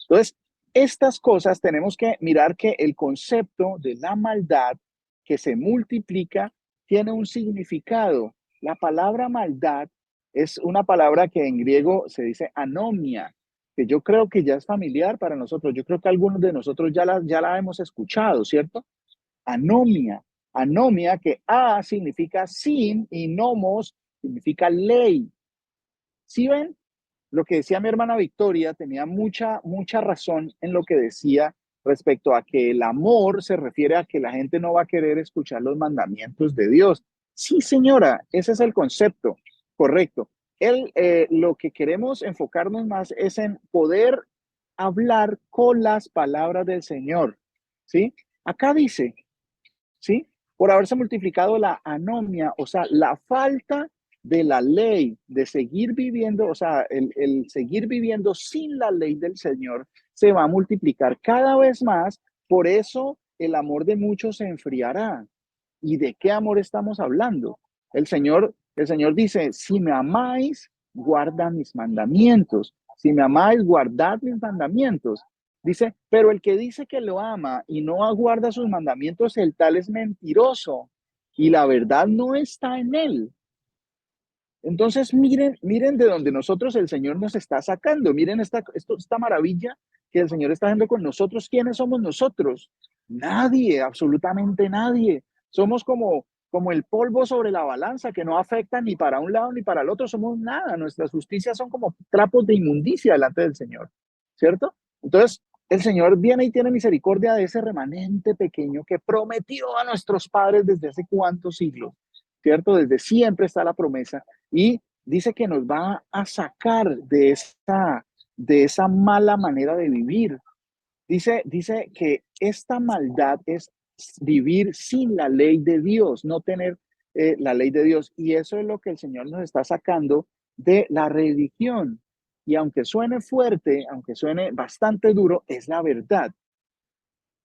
S2: Entonces, estas cosas tenemos que mirar que el concepto de la maldad que se multiplica tiene un significado. La palabra maldad es una palabra que en griego se dice anomia, que yo creo que ya es familiar para nosotros. Yo creo que algunos de nosotros ya la hemos escuchado, ¿cierto? Anomia. Anomia, que a significa sin y nomos significa ley. ¿Sí ven? Lo que decía mi hermana Victoria tenía mucha razón en lo que decía respecto a que el amor se refiere a que la gente no va a querer escuchar los mandamientos de Dios. Sí, señora, ese es el concepto, correcto. Lo que queremos enfocarnos más es en poder hablar con las palabras del Señor, ¿sí? Acá dice, ¿sí? Por haberse multiplicado la anomia, o sea, la falta de la ley, de seguir viviendo, o sea, el seguir viviendo sin la ley del Señor se va a multiplicar cada vez más, por eso el amor de muchos se enfriará. ¿Y de qué amor estamos hablando? El Señor dice, si me amáis, guarda mis mandamientos. Si me amáis, guardad mis mandamientos. Dice, pero el que dice que lo ama y no aguarda sus mandamientos, el tal es mentiroso y la verdad no está en él. Entonces, miren de donde nosotros el Señor nos está sacando. Miren esta maravilla que el Señor está haciendo con nosotros. ¿Quiénes somos nosotros? Nadie, absolutamente nadie. Somos como el polvo sobre la balanza que no afecta ni para un lado ni para el otro. Somos nada. Nuestras justicias son como trapos de inmundicia delante del Señor, ¿cierto? Entonces, el Señor viene y tiene misericordia de ese remanente pequeño que prometió a nuestros padres desde hace cuántos siglos, ¿cierto? Desde siempre está la promesa y dice que nos va a sacar de esa mala manera de vivir. Dice que esta maldad es vivir sin la ley de Dios, no tener la ley de Dios. Y eso es lo que el Señor nos está sacando de la religión. Y aunque suene fuerte, aunque suene bastante duro, es la verdad.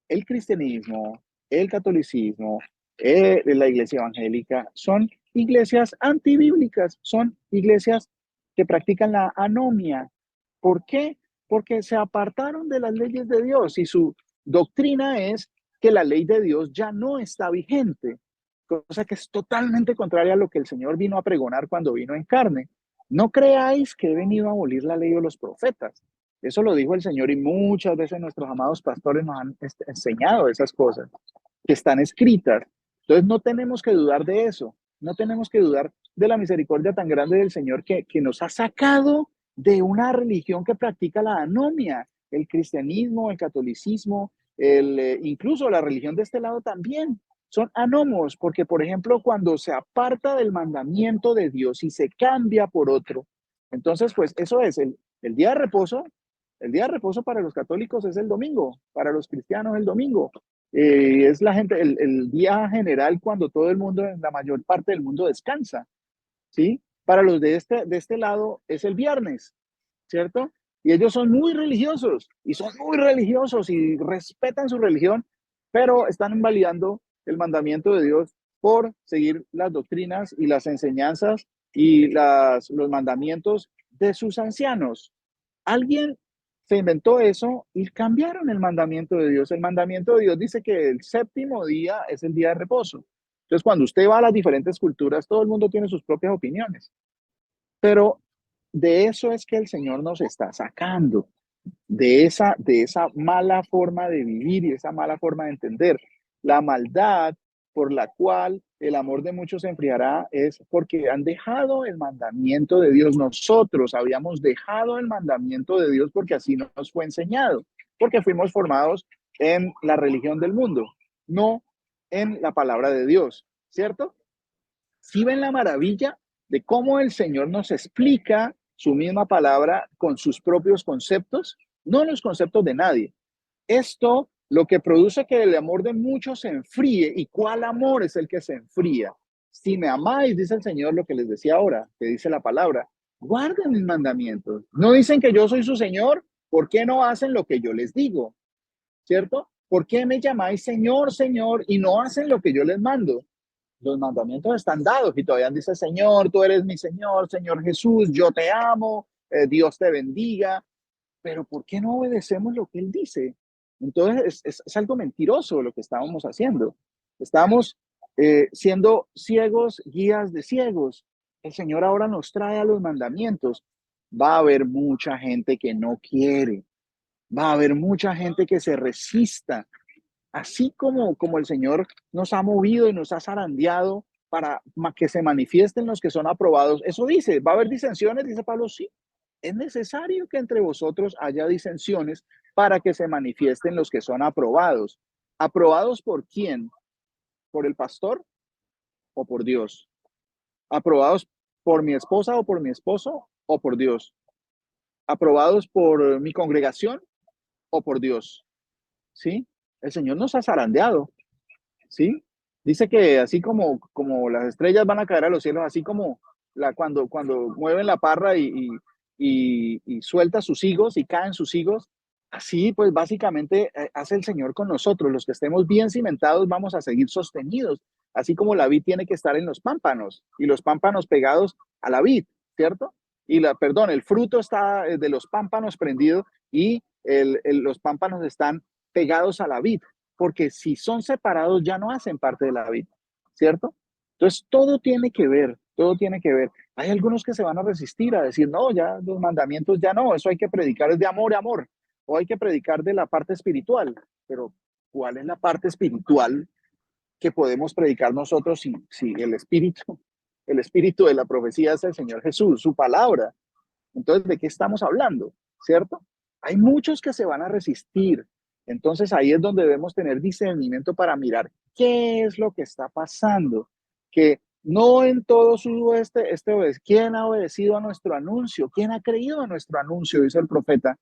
S2: El cristianismo, el catolicismo, la iglesia evangélica son iglesias antibíblicas, son iglesias que practican la anomia. ¿Por qué? porque se apartaron de las leyes de Dios y su doctrina es que la ley de Dios ya no está vigente, cosa que es totalmente contraria a lo que el Señor vino a pregonar cuando vino en carne. No creáis que he venido a abolir la ley de los profetas. Eso lo dijo el Señor y muchas veces nuestros amados pastores nos han enseñado esas cosas que están escritas. Entonces no tenemos que dudar de eso, no tenemos que dudar de la misericordia tan grande del Señor que nos ha sacado de una religión que practica la anomia, el cristianismo, el catolicismo, incluso la religión de este lado también. Son anomos, porque por ejemplo, cuando se aparta del mandamiento de Dios y se cambia por otro, entonces pues eso es el día de reposo. El día de reposo para los católicos es el domingo, para los cristianos el domingo. Es la gente, el día general cuando todo el mundo, la mayor parte del mundo descansa, ¿sí? Para los de este lado es el viernes, ¿cierto? Y ellos son muy religiosos y respetan su religión, pero están invalidando el mandamiento de Dios por seguir las doctrinas y las enseñanzas y los mandamientos de sus ancianos. Alguien se inventó eso y cambiaron el mandamiento de Dios. El mandamiento de Dios dice que el séptimo día es el día de reposo. Entonces, cuando usted va a las diferentes culturas, todo el mundo tiene sus propias opiniones. Pero de eso es que el Señor nos está sacando, de esa mala forma de vivir y esa mala forma de entender. La maldad por la cual el amor de muchos se enfriará es porque han dejado el mandamiento de Dios. Nosotros habíamos dejado el mandamiento de Dios porque así nos fue enseñado, porque fuimos formados en la religión del mundo, no en la palabra de Dios, ¿cierto? ¿Sí ven la maravilla de cómo el Señor nos explica su misma palabra con sus propios conceptos, no los conceptos de nadie? Esto lo que produce que el amor de muchos se enfríe. ¿Y cuál amor es el que se enfría? Si me amáis, dice el Señor, lo que les decía ahora, que dice la palabra, guarden mis mandamientos. No dicen que yo soy su Señor, ¿por qué no hacen lo que yo les digo? ¿Cierto? ¿Por qué me llamáis Señor, Señor y no hacen lo que yo les mando? Los mandamientos están dados y todavía dice, Señor, tú eres mi Señor, Señor Jesús, yo te amo, Dios te bendiga, pero ¿por qué no obedecemos lo que Él dice? Entonces es algo mentiroso lo que estábamos haciendo. Estamos siendo ciegos, guías de ciegos. El Señor ahora nos trae a los mandamientos. Va a haber mucha gente que no quiere, va a haber mucha gente que se resista, así como el Señor nos ha movido y nos ha zarandeado para que se manifiesten los que son aprobados. Eso dice, va a haber disensiones, dice Pablo, sí. Es necesario que entre vosotros haya disensiones para que se manifiesten los que son aprobados. ¿Aprobados por quién? ¿Por el pastor o por Dios? ¿Aprobados por mi esposa o por mi esposo o por Dios? ¿Aprobados por mi congregación o por Dios? ¿Sí? El Señor nos ha zarandeado, ¿sí? Dice que así como las estrellas van a caer a los cielos, así como cuando mueven la parra y suelta sus higos y caen sus higos, así pues básicamente hace el Señor con nosotros. Los que estemos bien cimentados vamos a seguir sostenidos, así como la vid tiene que estar en los pámpanos y los pámpanos pegados a la vid, ¿cierto? El fruto está de los pámpanos prendido y los pámpanos están pegados a la vid, porque si son separados ya no hacen parte de la vid, ¿cierto? Entonces todo tiene que ver, todo tiene que ver. Hay algunos que se van a resistir a decir, no, ya los mandamientos ya no, eso hay que predicar es de amor a amor, o hay que predicar de la parte espiritual, pero ¿cuál es la parte espiritual que podemos predicar nosotros si el espíritu de la profecía es el Señor Jesús, su palabra? Entonces, ¿de qué estamos hablando? ¿Cierto? Hay muchos que se van a resistir. Entonces, ahí es donde debemos tener discernimiento para mirar qué es lo que está pasando. Que no en todo su ¿quién ha obedecido a nuestro anuncio? ¿Quién ha creído a nuestro anuncio? Dice el profeta.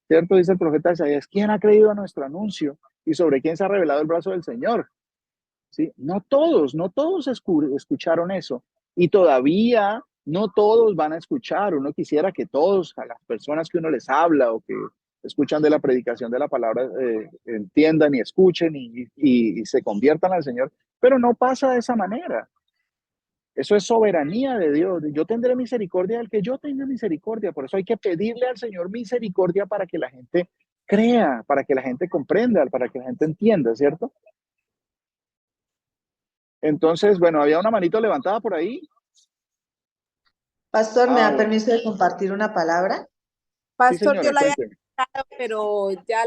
S2: ¿Cierto? Dice el profeta Isaías. ¿Quién ha creído a nuestro anuncio? ¿Y sobre quién se ha revelado el brazo del Señor? ¿Sí? No todos escucharon eso. Y todavía no todos van a escuchar. Uno quisiera que todos, a las personas que uno les habla o que escuchan de la predicación de la palabra, entiendan y escuchen y se conviertan al Señor. Pero no pasa de esa manera. Eso es soberanía de Dios. Yo tendré misericordia del que yo tenga misericordia. Por eso hay que pedirle al Señor misericordia para que la gente crea, para que la gente comprenda, para que la gente entienda, ¿cierto? Entonces, bueno, había una manito levantada por ahí.
S7: Pastor, ¿me da
S2: Bueno,
S7: permiso de compartir una palabra?
S2: sí,
S9: Pastor, yo
S2: señora,
S9: la había
S2: cuénteme.
S9: dejado, pero ya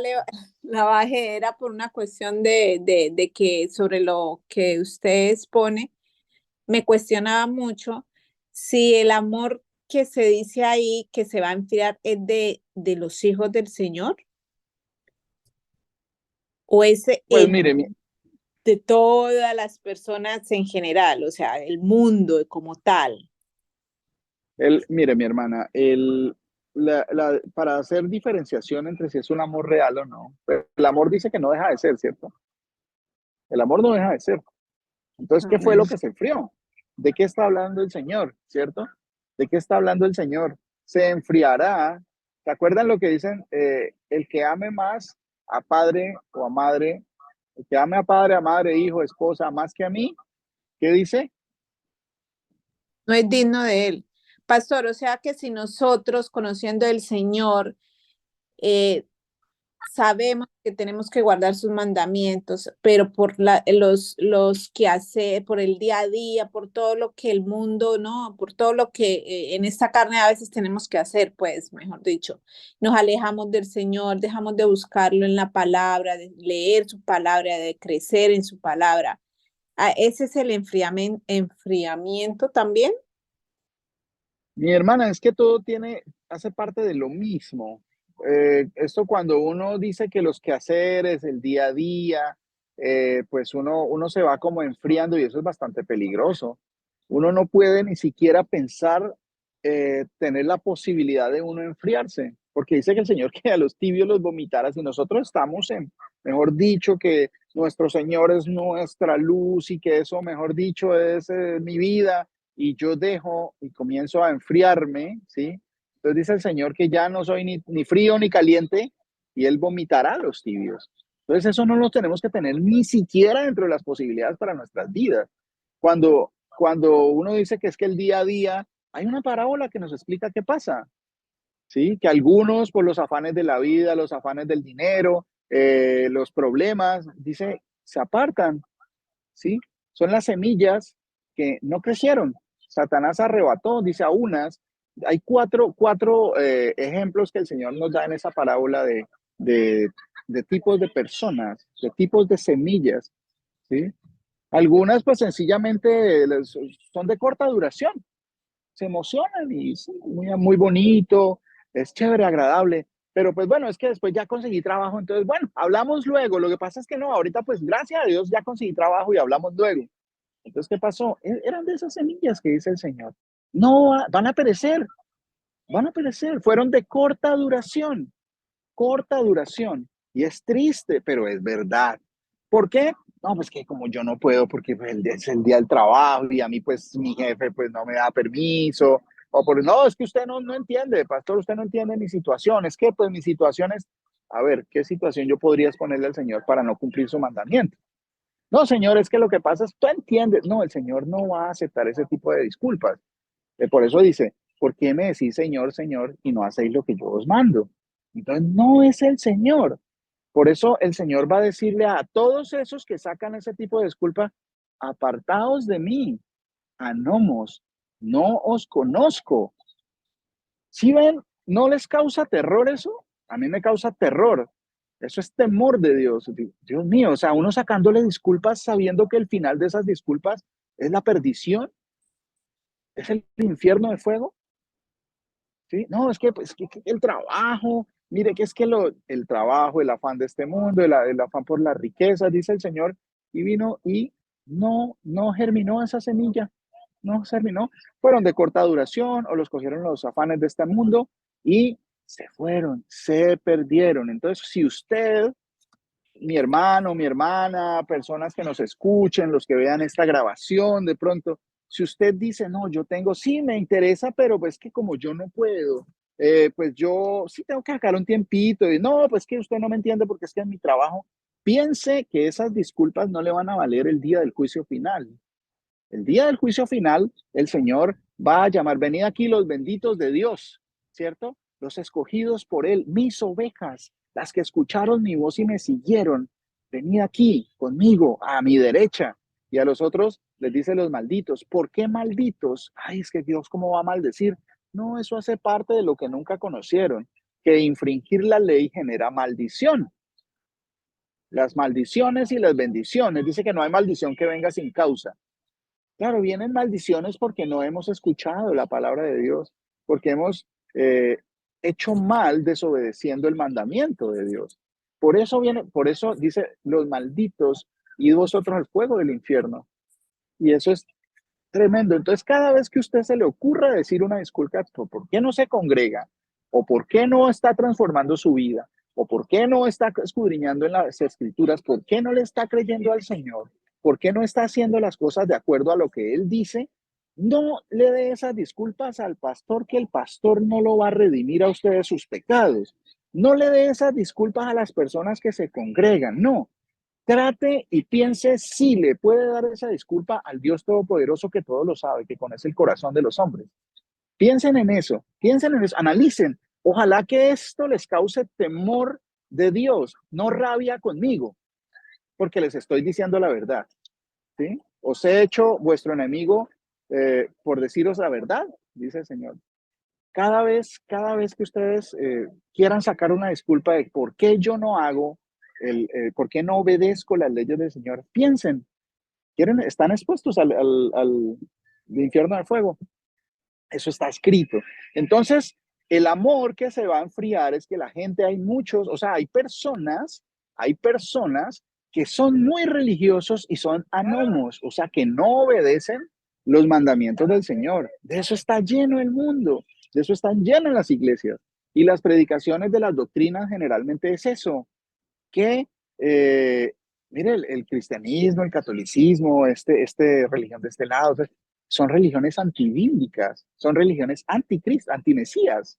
S9: la bajé, era por una cuestión de que sobre lo que usted expone, me cuestionaba mucho si el amor que se dice ahí que se va a enfriar es de los hijos del Señor o es
S2: Pues mire,
S9: de todas las personas en general, o sea, el mundo como tal.
S2: mire, mi hermana, para hacer diferenciación entre si es un amor real o no, pues, el amor dice que no deja de ser, ¿cierto? El amor no deja de ser. Entonces, ¿qué fue lo
S9: Amén.
S2: que se enfrió? ¿De qué está hablando el Señor, cierto? ¿De qué está hablando el Señor? Se enfriará. ¿Se acuerdan lo que dicen? El que ame más a padre o a madre, el que ame a padre, a madre, hijo, esposa, más que a mí, ¿qué dice?
S9: No es digno de él. Pastor, o sea que si nosotros, conociendo el Señor, eh, sabemos que tenemos que guardar sus mandamientos, pero por los que hace, por el día a día, por todo lo que el mundo, ¿no? Por todo lo que en esta carne a veces tenemos que hacer, pues, mejor dicho, nos alejamos del Señor, dejamos de buscarlo en la palabra, de leer su palabra, de crecer en su palabra. Ese es el enfriamiento también.
S2: Mi hermana, es que todo hace parte de lo mismo. Esto cuando uno dice que los quehaceres, el día a día, pues uno se va como enfriando y eso es bastante peligroso. Uno no puede ni siquiera pensar tener la posibilidad de uno enfriarse, porque dice que el Señor que a los tibios los vomitara. Si nosotros estamos mejor dicho, que nuestro Señor es nuestra luz y que eso, mejor dicho, es mi vida y yo dejo y comienzo a enfriarme, ¿sí? Entonces dice el Señor que ya no soy ni frío ni caliente y Él vomitará a los tibios. Entonces eso no lo tenemos que tener ni siquiera dentro de las posibilidades para nuestras vidas. Cuando uno dice que es que el día a día, hay una parábola que nos explica qué pasa, ¿sí? Que algunos por los afanes de la vida, los afanes del dinero, los problemas, dice, se apartan, ¿sí? Son las semillas que no crecieron. Satanás arrebató, dice a unas. Hay cuatro ejemplos que el Señor nos da en esa parábola de, de tipos de personas, de tipos de semillas, ¿sí? Algunas pues sencillamente son de corta duración, se emocionan y sí, muy bonito, es chévere, agradable. Pero pues bueno, es que después ya conseguí trabajo, entonces bueno, hablamos luego. Lo que pasa es que no, ahorita pues gracias a Dios ya conseguí trabajo y hablamos luego. Entonces, ¿qué pasó? Eran de esas semillas que dice el Señor. No, van a perecer, fueron de corta duración. Y es triste, pero es verdad. ¿Por qué? No, pues que como yo no puedo porque pues, es el día del trabajo y a mí pues mi jefe pues no me da permiso. O por no, es que usted no entiende, pastor, usted no entiende mi situación. Es que pues mi situación es, a ver, ¿qué situación yo podría exponerle al Señor para no cumplir su mandamiento? No, Señor, es que lo que pasa es, tú entiendes. No, el Señor no va a aceptar ese tipo de disculpas. Por eso dice, ¿por qué me decís Señor, Señor, y no hacéis lo que yo os mando? Entonces, no es el Señor. Por eso el Señor va a decirle a todos esos que sacan ese tipo de disculpa, apartaos de mí, anomos, no os conozco. ¿Sí ven? ¿No les causa terror eso? A mí me causa terror. Eso es temor de Dios. Dios mío, o sea, uno sacándole disculpas sabiendo que el final de esas disculpas es la perdición, es el infierno de fuego. ¿Sí? No, es que, pues, que el trabajo, mire que es que el trabajo, el afán de este mundo, el afán por las riquezas, dice el Señor, y vino y no germinó esa semilla, no germinó. Fueron de corta duración o los cogieron los afanes de este mundo y se fueron, se perdieron. Entonces, si usted, mi hermano, mi hermana, personas que nos escuchen, los que vean esta grabación, de pronto, si usted dice, no, yo tengo, sí, me interesa, pero pues que como yo no puedo, pues yo sí tengo que sacar un tiempito y no, pues que usted no me entiende porque es que en mi trabajo, piense que esas disculpas no le van a valer el día del juicio final. El día del juicio final, el Señor va a llamar, venid aquí los benditos de Dios, ¿cierto? Los escogidos por Él, mis ovejas, las que escucharon mi voz y me siguieron. Venid aquí conmigo, a mi derecha. Y a los otros les dice los malditos. ¿Por qué malditos? Ay, es que Dios, ¿cómo va a maldecir? No, eso hace parte de lo que nunca conocieron, que infringir la ley genera maldición. Las maldiciones y las bendiciones. Dice que no hay maldición que venga sin causa. Claro, vienen maldiciones porque no hemos escuchado la palabra de Dios, porque hemos hecho mal desobedeciendo el mandamiento de Dios. Por eso dice los malditos, y vosotros al fuego del infierno. Y eso es tremendo. Entonces, cada vez que a usted se le ocurra decir una disculpa, ¿por qué no se congrega? ¿O por qué no está transformando su vida? ¿O por qué no está escudriñando en las escrituras? ¿Por qué no le está creyendo al Señor? ¿Por qué no está haciendo las cosas de acuerdo a lo que Él dice? No le dé esas disculpas al pastor, que el pastor no lo va a redimir a usted de sus pecados. No le dé esas disculpas a las personas que se congregan, no. Trate y piense si le puede dar esa disculpa al Dios Todopoderoso que todo lo sabe, que conoce el corazón de los hombres. Piensen en eso, analicen. Ojalá que esto les cause temor de Dios, no rabia conmigo, porque les estoy diciendo la verdad. ¿Sí? Os he hecho vuestro enemigo por deciros la verdad, dice el Señor. Cada vez que ustedes quieran sacar una disculpa de por qué yo no hago, por qué no obedezco las leyes del Señor, piensen, están expuestos al infierno de fuego. Eso está escrito. Entonces, el amor que se va a enfriar es que la gente, hay personas que son muy religiosos y son anónimos, o sea, que no obedecen los mandamientos del Señor. De eso está lleno el mundo, de eso están llenas las iglesias. Y las predicaciones de las doctrinas generalmente es eso, que, mire, el cristianismo, el catolicismo, este religión de este lado, son religiones antibíblicas, son religiones anticristo, antimesías.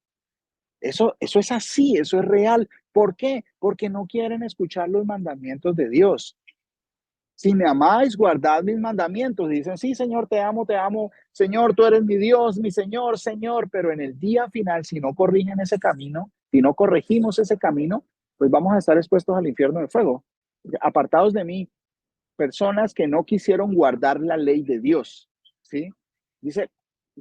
S2: Eso es así, eso es real. ¿Por qué? Porque no quieren escuchar los mandamientos de Dios. Si me amáis, guardad mis mandamientos. Dicen, sí, Señor, te amo, Señor, tú eres mi Dios, mi Señor, Señor. Pero en el día final, si no corrigen ese camino, si no corregimos ese camino, pues vamos a estar expuestos al infierno de fuego. Apartados de mí, personas que no quisieron guardar la ley de Dios. ¿Sí? Dice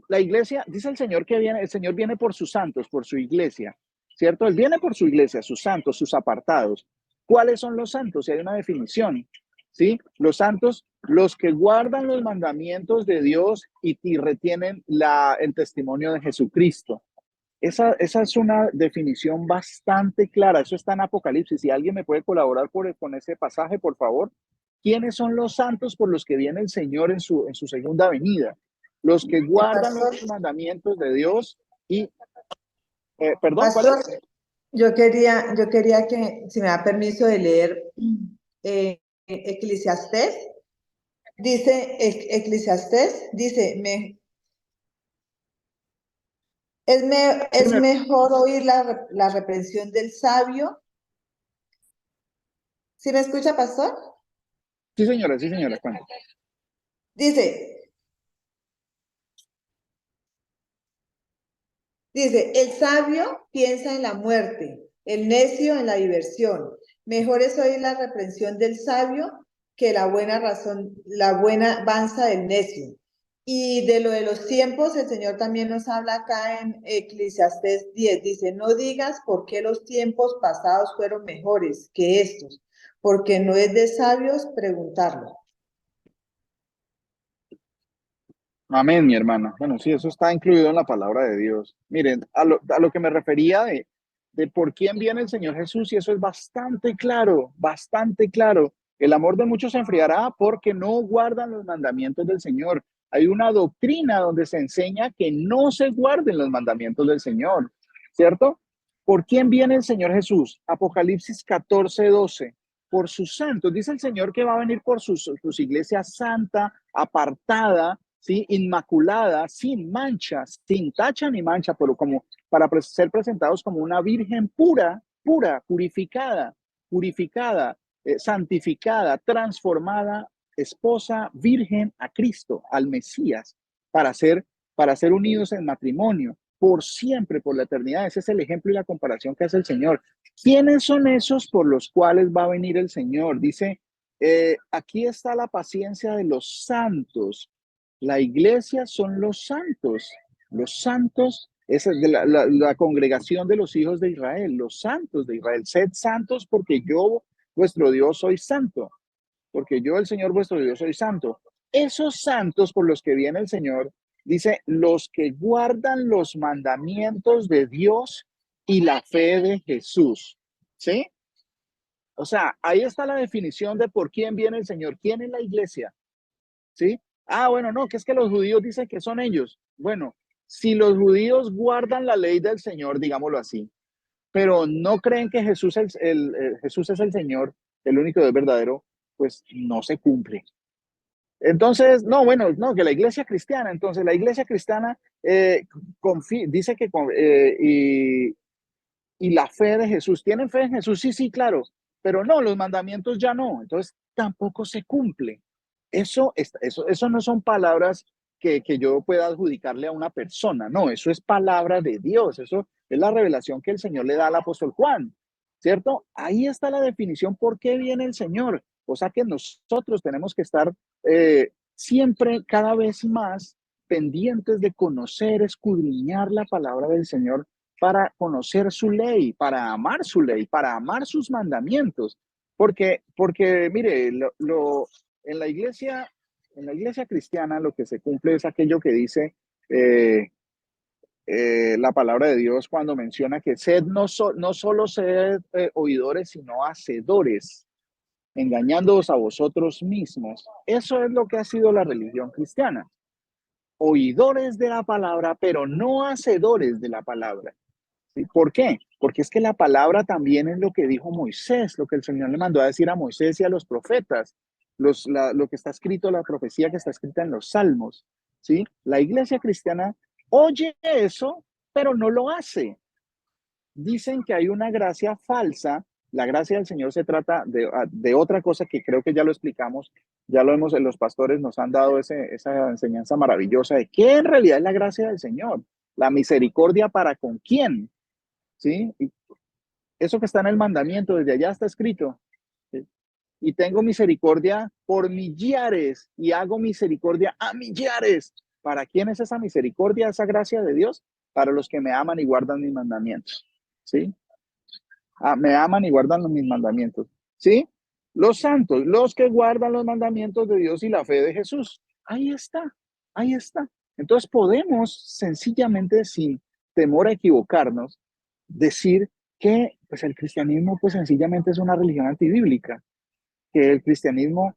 S2: la iglesia, dice el Señor que viene, el Señor viene por sus santos, por su iglesia, ¿cierto? Él viene por su iglesia, sus santos, sus apartados. ¿Cuáles son los santos? Si hay una definición, ¿sí? Los santos, los que guardan los mandamientos de Dios y retienen el testimonio de Jesucristo. Esa es una definición bastante clara. Eso está en Apocalipsis. Si alguien me puede colaborar con ese pasaje, por favor. ¿Quiénes son los santos por los que viene el Señor en su segunda venida? Los que guardan los mandamientos de Dios y... perdón,
S7: Pastor,
S2: ¿cuál es?
S7: yo quería que, si me da permiso de leer Eclesiastés, dice, es mejor oír la reprensión del sabio. ¿Sí me escucha, pastor?
S2: Sí, señora, cuéntame.
S7: Dice, el sabio piensa en la muerte, el necio en la diversión. Mejor es oír la reprensión del sabio que la buena vanza del necio. Y de lo de los tiempos, el Señor también nos habla acá en Eclesiastés 10. Dice, no digas por qué los tiempos pasados fueron mejores que estos, porque no es de sabios preguntarlo.
S2: Amén, mi hermana. Bueno, sí, eso está incluido en la palabra de Dios. Miren, a lo que me refería de por quién viene el Señor Jesús, y eso es bastante claro, bastante claro. El amor de muchos se enfriará porque no guardan los mandamientos del Señor. Hay una doctrina donde se enseña que no se guarden los mandamientos del Señor, ¿cierto? ¿Por quién viene el Señor Jesús? Apocalipsis 14:12. Por sus santos. Dice el Señor que va a venir por sus iglesias santa, apartada, ¿sí? Inmaculada, sin mancha, sin tacha ni mancha, pero como para ser presentados como una virgen pura, purificada, santificada, transformada esposa virgen a Cristo, al Mesías, para ser unidos en matrimonio por siempre, por la eternidad. Ese es el ejemplo y la comparación que hace el Señor. ¿Quiénes son esos por los cuales va a venir el Señor? Dice, aquí está la paciencia de los santos. La iglesia son los santos. Los santos es de la congregación de los hijos de Israel, los santos de Israel. Sed santos porque yo, vuestro Dios, soy santo. Porque yo, el Señor vuestro Dios, soy santo. Esos santos por los que viene el Señor, dice, los que guardan los mandamientos de Dios y la fe de Jesús. ¿Sí? O sea, ahí está la definición de por quién viene el Señor. ¿Quién es la iglesia? ¿Sí? Ah, bueno, no, que es que los judíos dicen que son ellos. Bueno, si los judíos guardan la ley del Señor, digámoslo así, pero no creen que Jesús, Jesús es el Señor, el único Dios verdadero, pues no se cumple. Entonces, no, bueno, no, que la iglesia cristiana, entonces la iglesia cristiana dice que y la fe de Jesús, ¿tienen fe en Jesús? Sí, sí, claro, pero no, los mandamientos ya no, entonces tampoco se cumple. Eso no son palabras que yo pueda adjudicarle a una persona, no, eso es palabra de Dios, eso es la revelación que el Señor le da al apóstol Juan, ¿cierto? Ahí está la definición por qué viene el Señor, o sea que nosotros tenemos que estar siempre, cada vez más pendientes de conocer, escudriñar la palabra del Señor para conocer su ley, para amar su ley, para amar sus mandamientos. Porque mire, en la iglesia cristiana lo que se cumple es aquello que dice la palabra de Dios cuando menciona que sed no solo sed oidores, sino hacedores, engañándoos a vosotros mismos. Eso es lo que ha sido la religión cristiana. Oidores de la palabra, pero no hacedores de la palabra. ¿Sí? ¿Por qué? Porque es que la palabra también es lo que dijo Moisés, lo que el Señor le mandó a decir a Moisés y a los profetas, lo que está escrito, la profecía que está escrita en los salmos. ¿Sí? La iglesia cristiana oye eso, pero no lo hace. Dicen que hay una gracia falsa. La gracia del Señor se trata de otra cosa que creo que ya lo explicamos, ya lo hemos, los pastores nos han dado esa enseñanza maravillosa de qué en realidad es la gracia del Señor, la misericordia para con quién, ¿sí? Y eso que está en el mandamiento, desde allá está escrito, ¿sí? Y tengo misericordia por millares y hago misericordia a millares. ¿Para quién es esa misericordia, esa gracia de Dios? Para los que me aman y guardan mis mandamientos, ¿sí? Me aman y guardan mis mandamientos, ¿sí? Los santos, los que guardan los mandamientos de Dios y la fe de Jesús. Ahí está, ahí está. Entonces podemos sencillamente, sin temor a equivocarnos, decir que pues, el cristianismo pues sencillamente es una religión antibíblica, que el cristianismo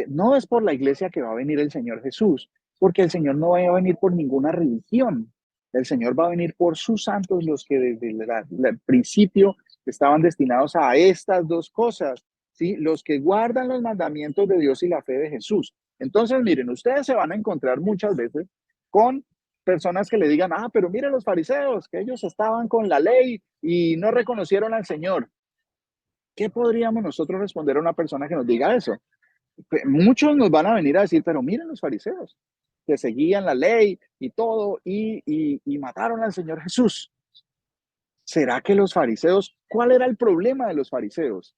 S2: no es por la iglesia que va a venir el Señor Jesús, porque el Señor no va a venir por ninguna religión. El Señor va a venir por sus santos, los que desde el principio estaban destinados a estas dos cosas, ¿sí? Los que guardan los mandamientos de Dios y la fe de Jesús. Entonces, miren, ustedes se van a encontrar muchas veces con personas que le digan, pero miren los fariseos, que ellos estaban con la ley y no reconocieron al Señor. ¿Qué podríamos nosotros responder a una persona que nos diga eso? Muchos nos van a venir a decir, pero miren los fariseos, que seguían la ley y todo, y mataron al Señor Jesús. ¿Será que los fariseos, cuál era el problema de los fariseos?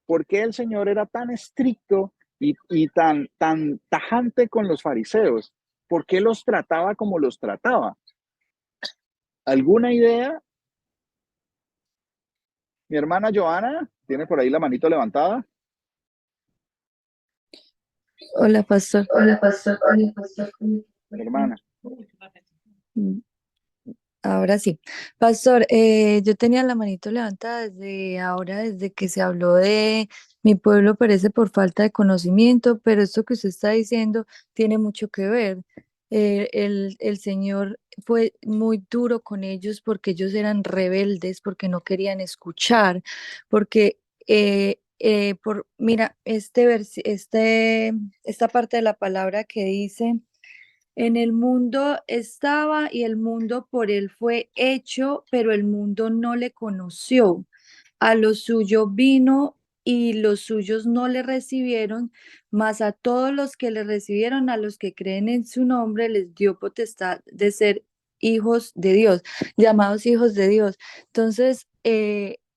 S2: ¿Por qué el Señor era tan estricto y tan tajante con los fariseos? ¿Por qué los trataba como los trataba? ¿Alguna idea? Mi hermana Joana tiene por ahí la manito levantada.
S5: Hola, pastor.
S10: Hola, pastor.
S2: Hermana.
S5: Ahora sí. Pastor, yo tenía la manito levantada desde ahora, desde que se habló de mi pueblo perece por falta de conocimiento, pero esto que usted está diciendo tiene mucho que ver. El Señor fue muy duro con ellos porque ellos eran rebeldes, porque no querían escuchar, porque mira, esta parte de la palabra que dice, en el mundo estaba y el mundo por él fue hecho, pero el mundo no le conoció. A lo suyo vino y los suyos no le recibieron, mas a todos los que le recibieron, a los que creen en su nombre, les dio potestad de ser hijos de Dios, llamados hijos de Dios. Entonces,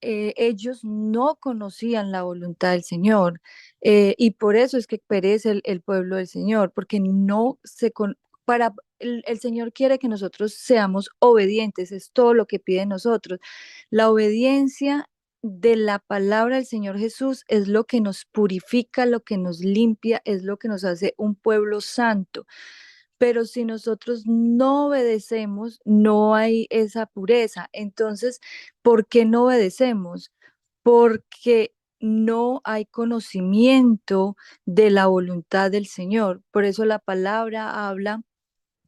S5: ellos no conocían la voluntad del Señor, y por eso es que perece el pueblo del Señor, porque no se para el Señor quiere que nosotros seamos obedientes, es todo lo que pide de nosotros. La obediencia de la palabra del Señor Jesús es lo que nos purifica, lo que nos limpia, es lo que nos hace un pueblo santo. Pero si nosotros no obedecemos, no hay esa pureza. Entonces, ¿por qué no obedecemos? Porque no hay conocimiento de la voluntad del Señor. Por eso la palabra habla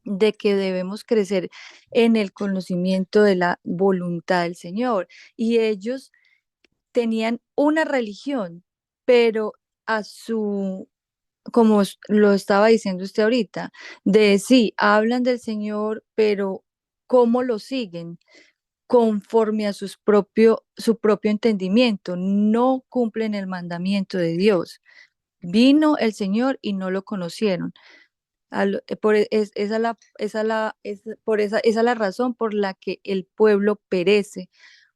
S5: de que debemos crecer en el conocimiento de la voluntad del Señor. Y ellos tenían una religión, pero a su, como lo estaba diciendo usted ahorita, de sí, hablan del Señor, pero ¿cómo lo siguen? Conforme a su propio entendimiento, no cumplen el mandamiento de Dios. Vino el Señor y no lo conocieron. Esa es la razón por la que el pueblo perece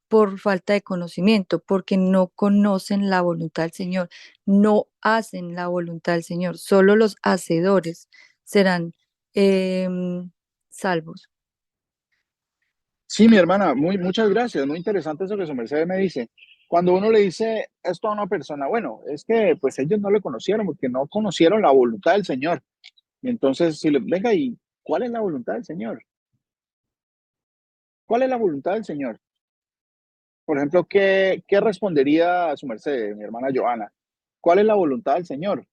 S5: por falta de conocimiento, porque no conocen la voluntad del Señor, no hacen la voluntad del Señor, solo los hacedores serán salvos.
S2: Sí, mi hermana, muchas gracias, muy interesante eso que su merced me dice. Cuando uno le dice esto a una persona, bueno, es que pues ellos no le conocieron porque no conocieron la voluntad del Señor. Y entonces, si le, venga, ¿y cuál es la voluntad del Señor? ¿Cuál es la voluntad del Señor? Por ejemplo, ¿qué respondería a su merced, mi hermana Joana? ¿Cuál es la voluntad del Señor?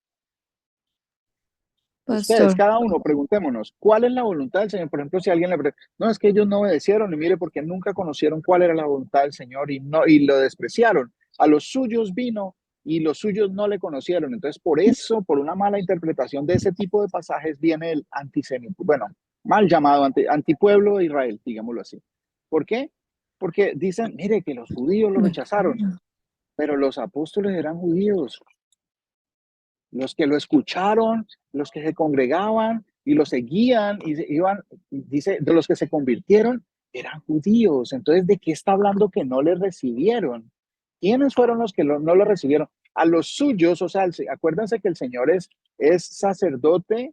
S2: Ustedes,
S5: Pastor,
S2: cada uno, preguntémonos, ¿cuál es la voluntad del Señor? Por ejemplo, si alguien le pregunta, no, es que ellos no obedecieron, y mire, porque nunca conocieron cuál era la voluntad del Señor y, no, y lo despreciaron. A los suyos vino y los suyos no le conocieron. Entonces, por eso, por una mala interpretación de ese tipo de pasajes, viene el antisemitismo, bueno, mal llamado antipueblo de Israel, digámoslo así. ¿Por qué? Porque dicen, mire, que los judíos lo rechazaron, pero los apóstoles eran judíos. Los que lo escucharon, los que se congregaban y lo seguían y iban, dice, de los que se convirtieron, eran judíos. Entonces, ¿de qué está hablando que no le recibieron? ¿Quiénes fueron los que no lo recibieron? A los suyos, o sea, acuérdense que el Señor es sacerdote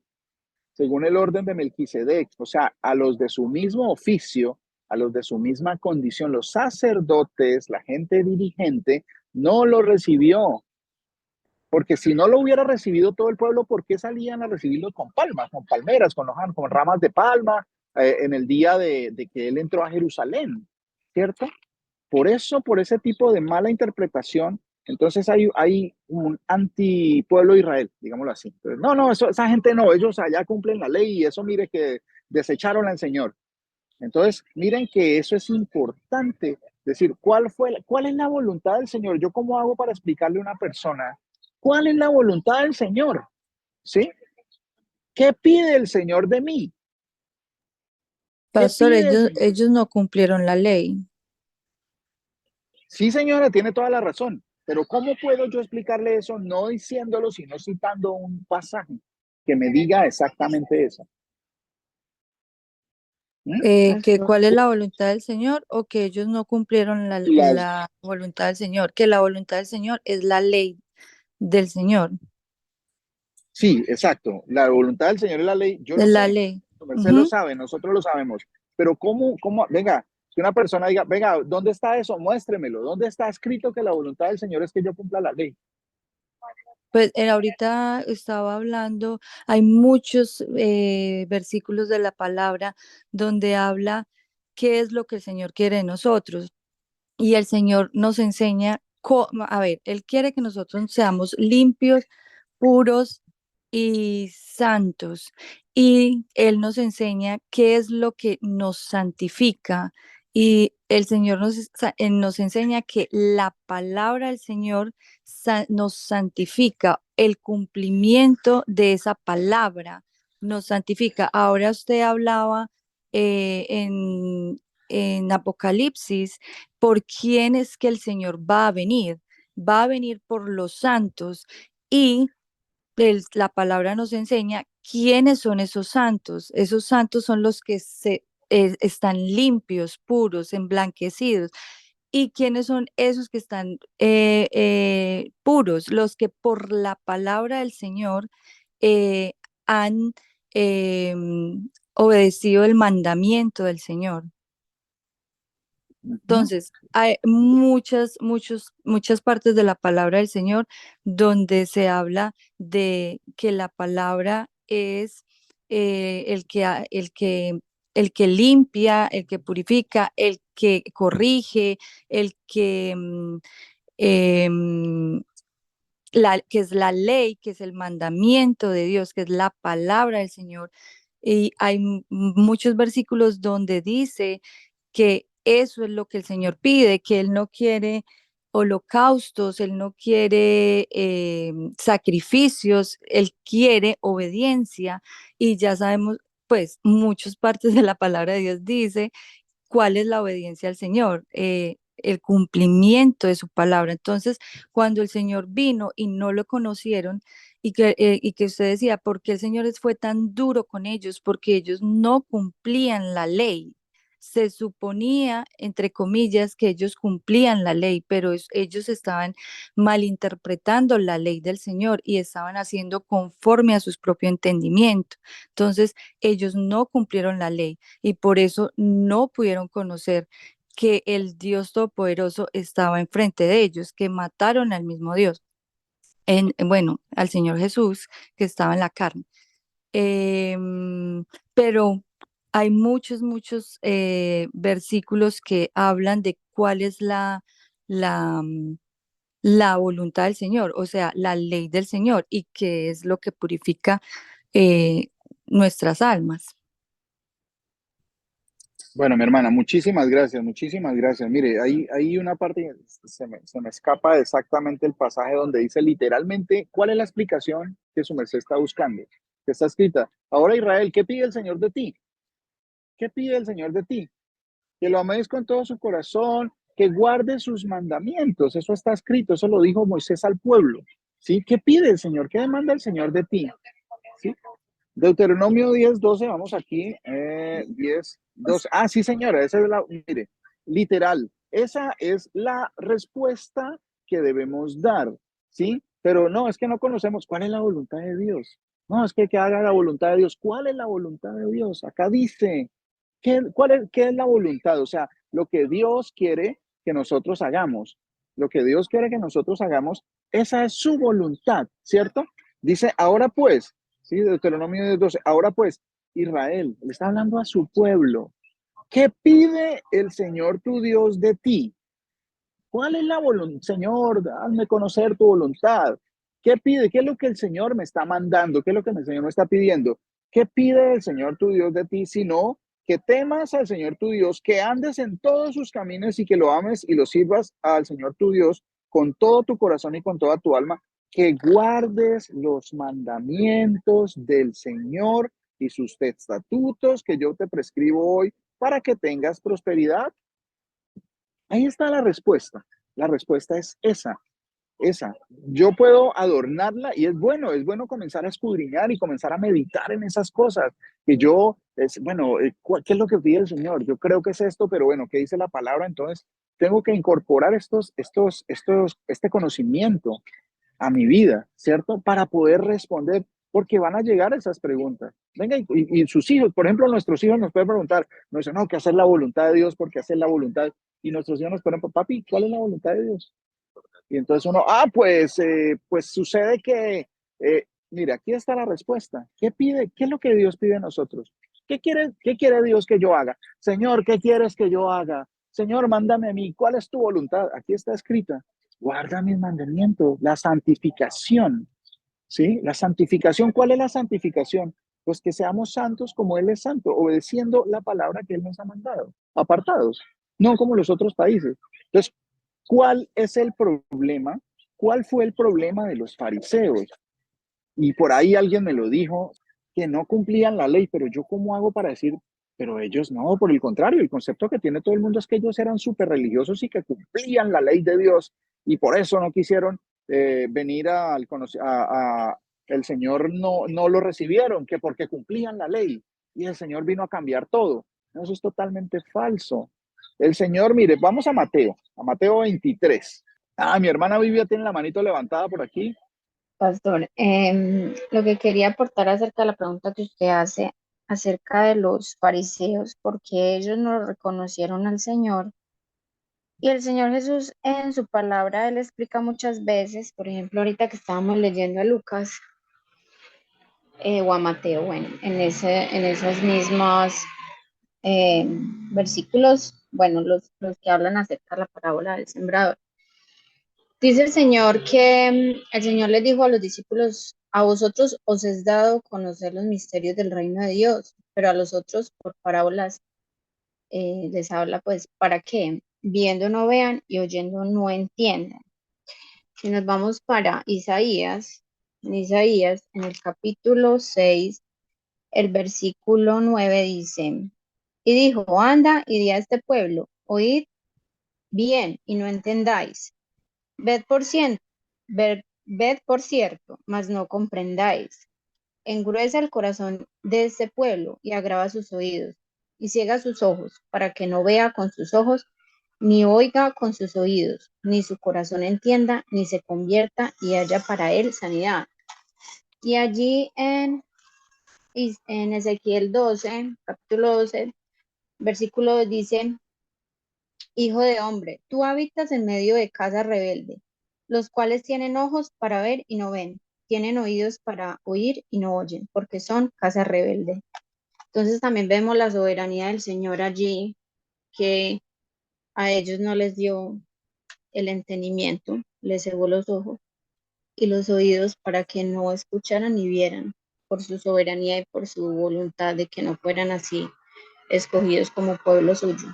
S2: según el orden de Melquisedec, o sea, a los de su mismo oficio, a los de su misma condición, los sacerdotes, la gente dirigente, no lo recibió. Porque si no lo hubiera recibido todo el pueblo, ¿por qué salían a recibirlo con palmas, con palmeras, con ramas de palma en el día de que él entró a Jerusalén? ¿Cierto? Por eso, por ese tipo de mala interpretación, entonces hay un antipueblo de Israel, digámoslo así. Entonces, no, esa gente no, ellos allá cumplen la ley y eso mire que desecharon al Señor. Entonces, miren que eso es importante. Decir, ¿cuál es la voluntad del Señor? ¿Yo cómo hago para explicarle a una persona cuál es la voluntad del Señor? ¿Sí? ¿Qué pide el Señor de mí? ¿Qué
S5: pastor,
S2: pide el Señor?
S5: ellos no cumplieron la ley.
S2: Sí, señora, tiene toda la razón. Pero ¿cómo puedo yo explicarle eso no diciéndolo, sino citando un pasaje que me diga exactamente eso? ¿Mm?
S5: Que
S8: Pastor.
S5: cuál es la voluntad del Señor o que ellos no cumplieron
S2: Las,
S5: la voluntad del Señor, que la voluntad del Señor es la ley del Señor,
S2: sí, exacto. La voluntad del Señor es la ley. Yo lo
S5: es la
S2: sé.
S5: ley.
S2: Su merced lo
S5: Ujú.
S2: sabe, nosotros lo sabemos. Pero venga, que una persona diga, venga, ¿dónde está eso? Muéstremelo. ¿Dónde está escrito que la voluntad del Señor es que yo cumpla la ley?
S5: Pues ahorita estaba hablando, hay muchos versículos de la palabra donde habla qué es lo que el Señor quiere de nosotros. Y el Señor nos enseña, a ver, Él quiere que nosotros seamos limpios, puros y santos. Y Él nos enseña qué es lo que nos santifica. Y el Señor nos enseña que la palabra del Señor nos santifica. El cumplimiento de esa palabra nos santifica. Ahora usted hablaba en Apocalipsis por quién es que el Señor va a venir. va a venir por los santos y la palabra nos enseña quiénes son esos santos. Esos santos son los que están limpios, puros, emblanquecidos. ¿Y quiénes son esos que están puros? Los que por la palabra del Señor eh, han obedecido el mandamiento del Señor.
S2: Ujú.
S5: Entonces, hay muchas partes de la palabra del Señor donde se habla de que la palabra es el que limpia, el que purifica, el que corrige, el que, que es la ley, que es el mandamiento de Dios, que es la palabra del Señor. Y hay muchos versículos donde dice que eso es lo que el Señor pide, que Él no quiere holocaustos, Él no quiere sacrificios, Él quiere obediencia. Y ya sabemos, pues, muchas partes de la palabra de Dios dice cuál es la obediencia al Señor, el cumplimiento de su palabra. Entonces, cuando el Señor vino y no lo conocieron, y que usted decía, ¿por qué el Señor fue tan duro con ellos? Porque ellos no cumplían la ley. Se suponía, entre comillas, que ellos cumplían la ley, pero ellos estaban malinterpretando la ley del Señor y estaban haciendo conforme a su propio entendimiento. Entonces, ellos no cumplieron la ley y por eso no pudieron conocer que el Dios Todopoderoso estaba enfrente de ellos, que mataron al mismo Dios, bueno, al Señor Jesús que estaba en la carne. Pero hay muchos versículos que hablan de cuál es la, mm, la voluntad del Señor, o sea, la ley del Señor y qué es lo que purifica eh, nuestras almas.
S2: Bueno, mi hermana, muchísimas gracias, muchísimas gracias. Mire, hay una parte, que se me escapa exactamente el pasaje donde dice literalmente cuál es la explicación que su merced está buscando, que está escrita. Ahora Israel, ¿qué pide el Señor de ti? ¿Qué pide el Señor de ti? Que lo améis con todo su corazón, que guarde sus mandamientos. Eso está escrito, eso lo dijo Moisés al pueblo. ¿Sí? ¿Qué pide el Señor? ¿Qué demanda el Señor de ti? ¿Sí? Deuteronomio 10:12, vamos aquí, 10:12. Ah, sí, señora, esa es mire, literal, esa es la respuesta que debemos dar, ¿sí? Pero no, es que no conocemos cuál es la voluntad de Dios. No, es que haga la voluntad de Dios. ¿Cuál es la voluntad de Dios? Acá dice, ¿qué es la voluntad? O sea, lo que Dios quiere que nosotros hagamos. Lo que Dios quiere que nosotros hagamos, esa es su voluntad, ¿cierto? Dice, ahora pues, sí, Deuteronomio 10:12. Ahora pues, Israel, le está hablando a su pueblo. ¿Qué pide el Señor tu Dios de ti? ¿Cuál es la voluntad? Señor, hazme conocer tu voluntad. ¿Qué pide? ¿Qué es lo que el Señor me está mandando? ¿Qué es lo que el Señor me está pidiendo? ¿Qué pide el Señor tu Dios de ti? Sino que temas al Señor tu Dios, que andes en todos sus caminos y que lo ames y lo sirvas al Señor tu Dios con todo tu corazón y con toda tu alma, que guardes los mandamientos del Señor y sus estatutos que yo te prescribo hoy para que tengas prosperidad. Ahí está la respuesta. La respuesta es esa, esa. Yo puedo adornarla y es bueno comenzar a escudriñar y comenzar a meditar en esas cosas. Que yo, bueno, ¿qué es lo que pide el Señor? Yo creo que es esto, pero bueno, ¿qué dice la palabra? Entonces, tengo que incorporar este conocimiento a mi vida, ¿cierto? Para poder responder, porque van a llegar esas preguntas. Venga, y sus hijos, por ejemplo, nuestros hijos nos pueden preguntar, no dicen, no, que hacer la voluntad de Dios, porque hacer la voluntad, y nuestros hijos nos preguntan, papi, ¿cuál es la voluntad de Dios? Y entonces uno, pues sucede que, mira, aquí está la respuesta. ¿Qué pide? ¿Qué es lo que Dios pide a nosotros? Qué quiere Dios que yo haga? Señor, ¿qué quieres que yo haga? Señor, mándame a mí. ¿Cuál es tu voluntad? Aquí está escrita. Guarda mis mandamientos, la santificación, ¿sí? La santificación, ¿cuál es la santificación? Pues que seamos santos como Él es santo, obedeciendo la palabra que Él nos ha mandado, apartados, no como los otros países. Entonces, ¿cuál es el problema? ¿Cuál fue el problema de los fariseos? Y por ahí alguien me lo dijo, que no cumplían la ley, pero yo ¿cómo hago para decir, pero ellos no? Por el contrario, el concepto que tiene todo el mundo es que ellos eran súper religiosos y que cumplían la ley de Dios. y por eso no quisieron venir el Señor no lo recibieron, que porque cumplían la ley y el Señor vino a cambiar todo. Eso es totalmente falso. El Señor, mire, vamos a Mateo 23. Ah, mi hermana Vivia tiene la manito levantada por aquí.
S8: Pastor, lo que quería aportar acerca de la pregunta que usted hace acerca de los fariseos, porque ellos no reconocieron al Señor. Y el Señor Jesús en su palabra, Él explica muchas veces, por ejemplo, ahorita que estábamos leyendo a Lucas o a Mateo, bueno, en esas mismas versículos, bueno, los que hablan acerca de la parábola del sembrador. Dice el Señor que el Señor les dijo a los discípulos, a vosotros os es dado conocer los misterios del reino de Dios, pero a los otros por parábolas les habla pues para que viendo no vean y oyendo no entiendan. Si nos vamos para Isaías, en el capítulo 6, el versículo 9 dice, y dijo, anda y di a este pueblo, oíd bien y no entendáis. Ved por cierto, mas no comprendáis. Engruesa el corazón de este pueblo y agrava sus oídos, y ciega sus ojos, para que no vea con sus ojos, ni oiga con sus oídos, ni su corazón entienda, ni se convierta y haya para él sanidad. Y allí en Ezequiel 12, capítulo 12, versículo 2 dice, Hijo de hombre, tú habitas en medio de casa rebelde, los cuales tienen ojos para ver y no ven, tienen oídos para oír y no oyen, porque son casa rebelde. Entonces también vemos la soberanía del Señor allí, que a ellos no les dio el entendimiento, les cegó los ojos y los oídos para que no escucharan ni vieran, por su soberanía y por su voluntad de que no fueran así escogidos como pueblo suyo.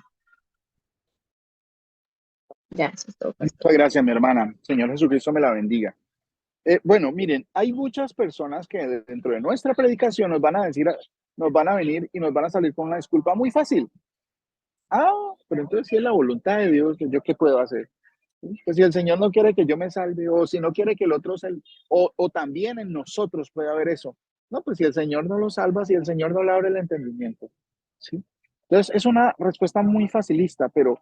S8: Ya, eso es todo, pastor.
S2: Muchas gracias, mi hermana. Señor Jesucristo me la bendiga. Bueno, miren, hay muchas personas que dentro de nuestra predicación nos van a decir, nos van a venir y nos van a salir con una disculpa muy fácil. Ah, pero entonces si es la voluntad de Dios, ¿yo qué puedo hacer? Pues si el Señor no quiere que yo me salve, o si no quiere que el otro salve, o también en nosotros puede haber eso. No, pues si el Señor no lo salva, si el Señor no le abre el entendimiento. ¿Sí? Entonces es una respuesta muy facilista, pero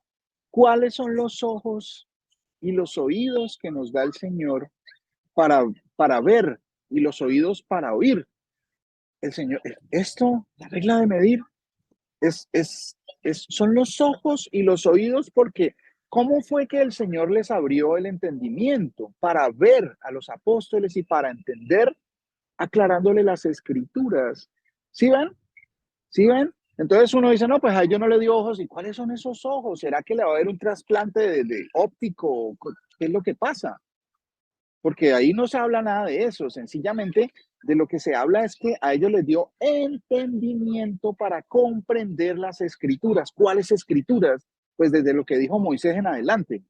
S2: ¿cuáles son los ojos y los oídos que nos da el Señor para ver y los oídos para oír? El Señor, esto, la regla de medir, son los ojos y los oídos, porque ¿cómo fue que el Señor les abrió el entendimiento para ver a los apóstoles y para entender, aclarándole las escrituras? ¿Sí ven? ¿Sí ven? Entonces uno dice, no, pues a ellos no le dio ojos. ¿Y cuáles son esos ojos? ¿Será que le va a haber un trasplante de óptico? ¿Qué es lo que pasa? Porque ahí no se habla nada de eso, sencillamente de lo que se habla es que a ellos les dio entendimiento para comprender las escrituras. ¿Cuáles escrituras? Pues desde lo que dijo Moisés en adelante.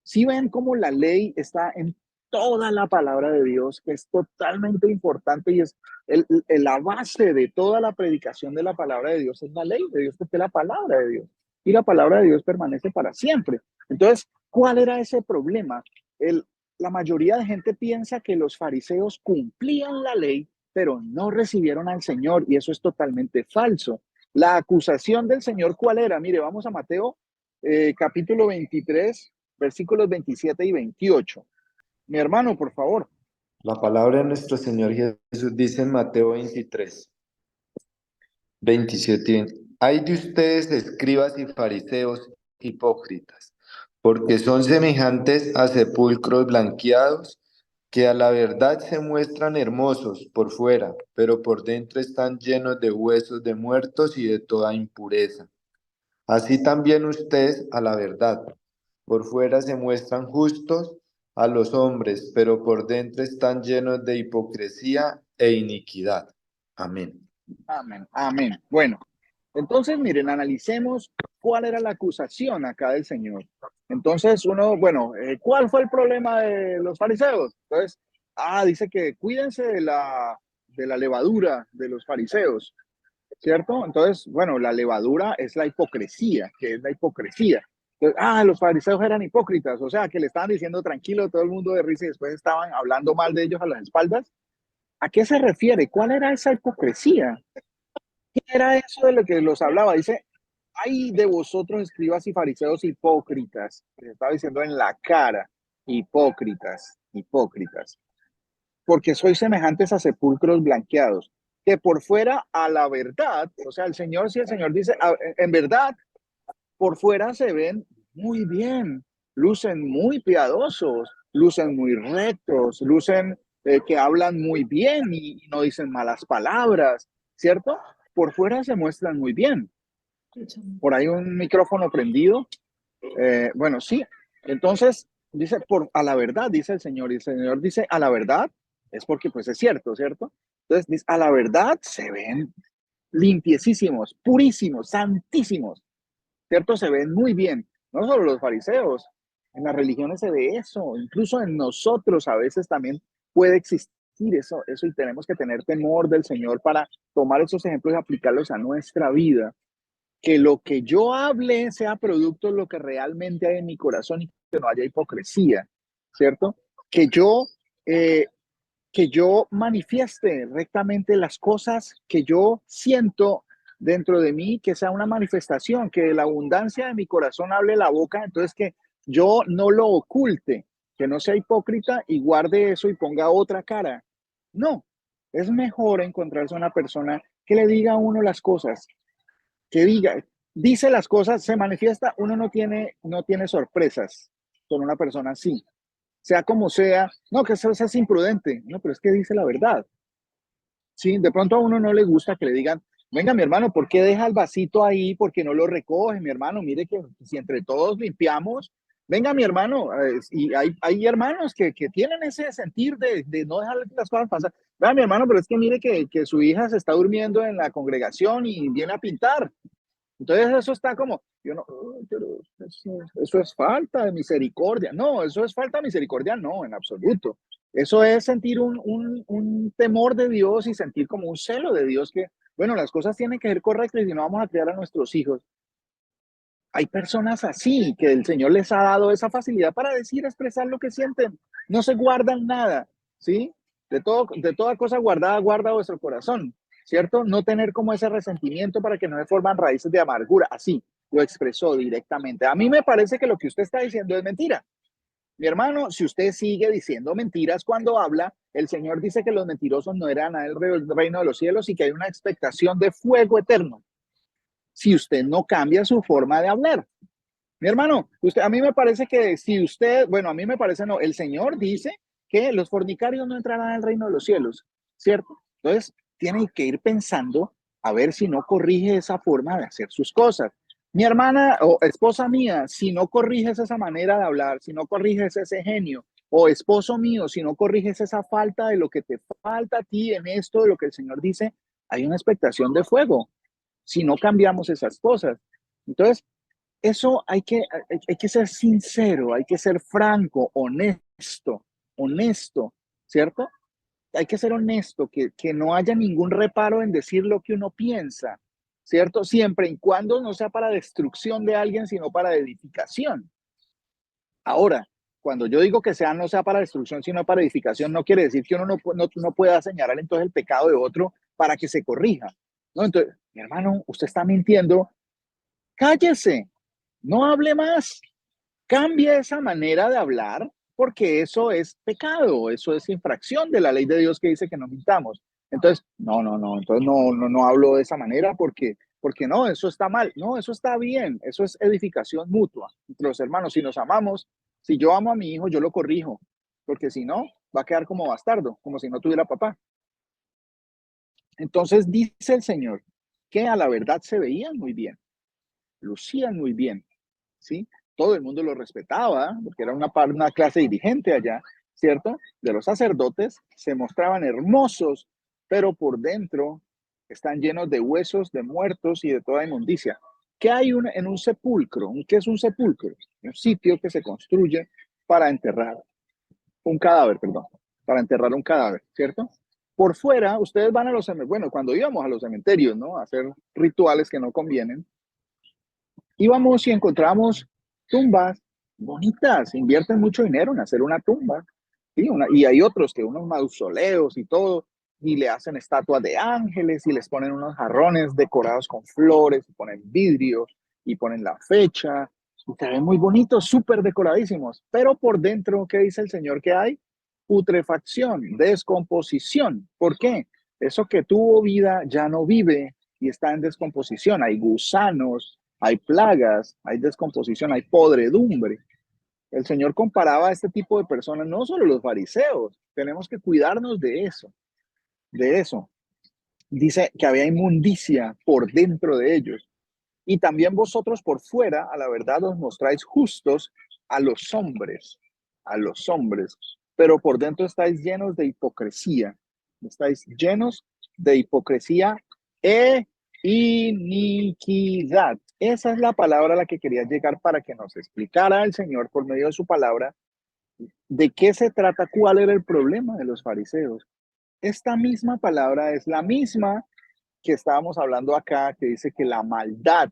S2: Si ven cómo la ley está en toda la palabra de Dios, que es totalmente importante y es la base de toda la predicación de la palabra de Dios, es la ley de Dios, que es la palabra de Dios. Y la palabra de Dios permanece para siempre. Entonces, ¿cuál era ese problema? La mayoría de gente piensa que los fariseos cumplían la ley, pero no recibieron al Señor, y eso es totalmente falso. La acusación del Señor, ¿cuál era? Mire, vamos a Mateo capítulo 23, versículos 27 y 28. Mi hermano, por favor.
S3: La palabra de nuestro Señor Jesús dice en Mateo 23, 27. Hay de ustedes, escribas y fariseos hipócritas, porque son semejantes a sepulcros blanqueados, que a la verdad se muestran hermosos por fuera, pero por dentro están llenos de huesos de muertos y de toda impureza. Así también ustedes a la verdad, por fuera se muestran justos a los hombres, pero por dentro están llenos de hipocresía e iniquidad. Amén.
S2: Amén, amén. Bueno, entonces miren, analicemos cuál era la acusación acá del Señor. Entonces bueno, ¿cuál fue el problema de los fariseos? Entonces, dice que cuídense de la levadura de los fariseos, ¿cierto? Entonces, bueno, la levadura es la hipocresía. ¿Qué es la hipocresía? Entonces, los fariseos eran hipócritas, o sea, que le estaban diciendo tranquilo todo el mundo de risa y después estaban hablando mal de ellos a las espaldas. ¿A qué se refiere? ¿Cuál era esa hipocresía? ¿Qué era eso de lo que los hablaba? Dice, ay de vosotros escribas y fariseos hipócritas. Les estaba diciendo en la cara, hipócritas, hipócritas. Porque sois semejantes a sepulcros blanqueados, que por fuera a la verdad, o sea, si el Señor dice, en verdad, por fuera se ven muy bien, lucen muy piadosos, lucen muy rectos, lucen que hablan muy bien y no dicen malas palabras, ¿cierto? Por fuera se muestran muy bien. Por ahí un micrófono prendido. Bueno, sí. Entonces, dice, a la verdad, dice el Señor, y el Señor dice, a la verdad, es porque pues es cierto, ¿cierto? Entonces, dice, a la verdad se ven limpiecísimos, purísimos, santísimos, ¿cierto? Se ven muy bien. No solo los fariseos, en las religiones se ve eso, incluso en nosotros a veces también puede existir eso y tenemos que tener temor del Señor para tomar esos ejemplos y aplicarlos a nuestra vida. Que lo que yo hable sea producto de lo que realmente hay en mi corazón y que no haya hipocresía, ¿cierto? Eh, que yo manifieste rectamente las cosas que yo siento dentro de mí, que sea una manifestación, que la abundancia de mi corazón hable la boca, entonces que yo no lo oculte, que no sea hipócrita y guarde eso y ponga otra cara. No, es mejor encontrarse una persona que le diga a uno las cosas, que dice las cosas, se manifiesta, uno no tiene sorpresas con una persona así, sea como sea, no, que eso es imprudente, no, pero es que dice la verdad. Sí, de pronto a uno no le gusta que le digan, venga mi hermano, ¿por qué deja el vasito ahí? ¿Por qué no lo recoge, mi hermano? Mire que si entre todos limpiamos, venga mi hermano, y hay hermanos que tienen ese sentir de no dejar las cosas pasar. Venga mi hermano, pero es que mire que su hija se está durmiendo en la congregación y viene a pintar. Entonces eso está como, yo no, pero eso es falta de misericordia. No, eso es falta de misericordia, no, en absoluto. Eso es sentir un temor de Dios y sentir como un celo de Dios que, bueno, las cosas tienen que ser correctas y si no vamos a criar a nuestros hijos. Hay personas así que el Señor les ha dado esa facilidad para decir, expresar lo que sienten. No se guardan nada, ¿sí? De toda cosa guardada, guarda vuestro corazón, ¿cierto? No tener como ese resentimiento para que no se forman raíces de amargura. Así lo expresó directamente. A mí me parece que lo que usted está diciendo es mentira. Mi hermano, si usted sigue diciendo mentiras cuando habla, el Señor dice que los mentirosos no eran el reino de los cielos y que hay una expectación de fuego eterno si usted no cambia su forma de hablar. Mi hermano, a mí me parece que si usted, bueno, a mí me parece no, el Señor dice que los fornicarios no entrarán al reino de los cielos, ¿cierto? Entonces, tiene que ir pensando a ver si no corrige esa forma de hacer sus cosas. Mi hermana o esposa mía, si no corriges esa manera de hablar, si no corriges ese genio, o esposo mío, si no corriges esa falta de lo que te falta a ti en esto, de lo que el Señor dice, hay una expectación de fuego si no cambiamos esas cosas. Entonces, eso hay que ser sincero, hay que ser franco, honesto, ¿cierto? Hay que ser honesto, que no haya ningún reparo en decir lo que uno piensa, ¿cierto? Siempre y cuando no sea para destrucción de alguien, sino para edificación. Ahora, cuando yo digo que no sea para destrucción, sino para edificación, no quiere decir que uno no pueda señalar entonces el pecado de otro para que se corrija. ¿No? Entonces, mi hermano, usted está mintiendo, cállese, no hable más, cambie esa manera de hablar porque eso es pecado, eso es infracción de la ley de Dios que dice que no mintamos. Entonces, entonces no hablo de esa manera porque no, eso está mal, no, eso está bien, eso es edificación mutua entre los hermanos. Si nos amamos, si yo amo a mi hijo, yo lo corrijo, porque si no, va a quedar como bastardo, como si no tuviera papá. Entonces dice el Señor que a la verdad se veían muy bien, lucían muy bien, ¿sí? Todo el mundo lo respetaba, porque era una clase dirigente allá, ¿cierto? De los sacerdotes, se mostraban hermosos, pero por dentro están llenos de huesos, de muertos y de toda inmundicia. ¿Qué hay en un sepulcro? ¿Qué es un sepulcro? Un sitio que se construye para enterrar un cadáver, para enterrar un cadáver, ¿cierto? Por fuera, ustedes van a los cementerios, bueno, cuando íbamos a los cementerios, ¿no? A hacer rituales que no convienen, íbamos y encontramos tumbas bonitas, invierten mucho dinero en hacer una tumba, ¿sí? Y hay otros que unos mausoleos y todo, y le hacen estatuas de ángeles y les ponen unos jarrones decorados con flores, y ponen vidrios y ponen la fecha, y se ven muy bonitos, súper decoradísimos, pero por dentro, ¿qué dice el Señor que hay? Putrefacción, descomposición. ¿Por qué? Eso que tuvo vida ya no vive y está en descomposición. Hay gusanos, hay plagas, hay descomposición, hay podredumbre. El Señor comparaba a este tipo de personas, no solo los fariseos, tenemos que cuidarnos de eso, de eso. Dice que había inmundicia por dentro de ellos. Y también vosotros por fuera, a la verdad, os mostráis justos a los hombres, pero por dentro estáis llenos de hipocresía, estáis llenos de hipocresía e iniquidad. Esa es la palabra a la que quería llegar para que nos explicara el Señor por medio de su palabra de qué se trata, cuál era el problema de los fariseos. Esta misma palabra es la misma que estábamos hablando acá, que dice que la maldad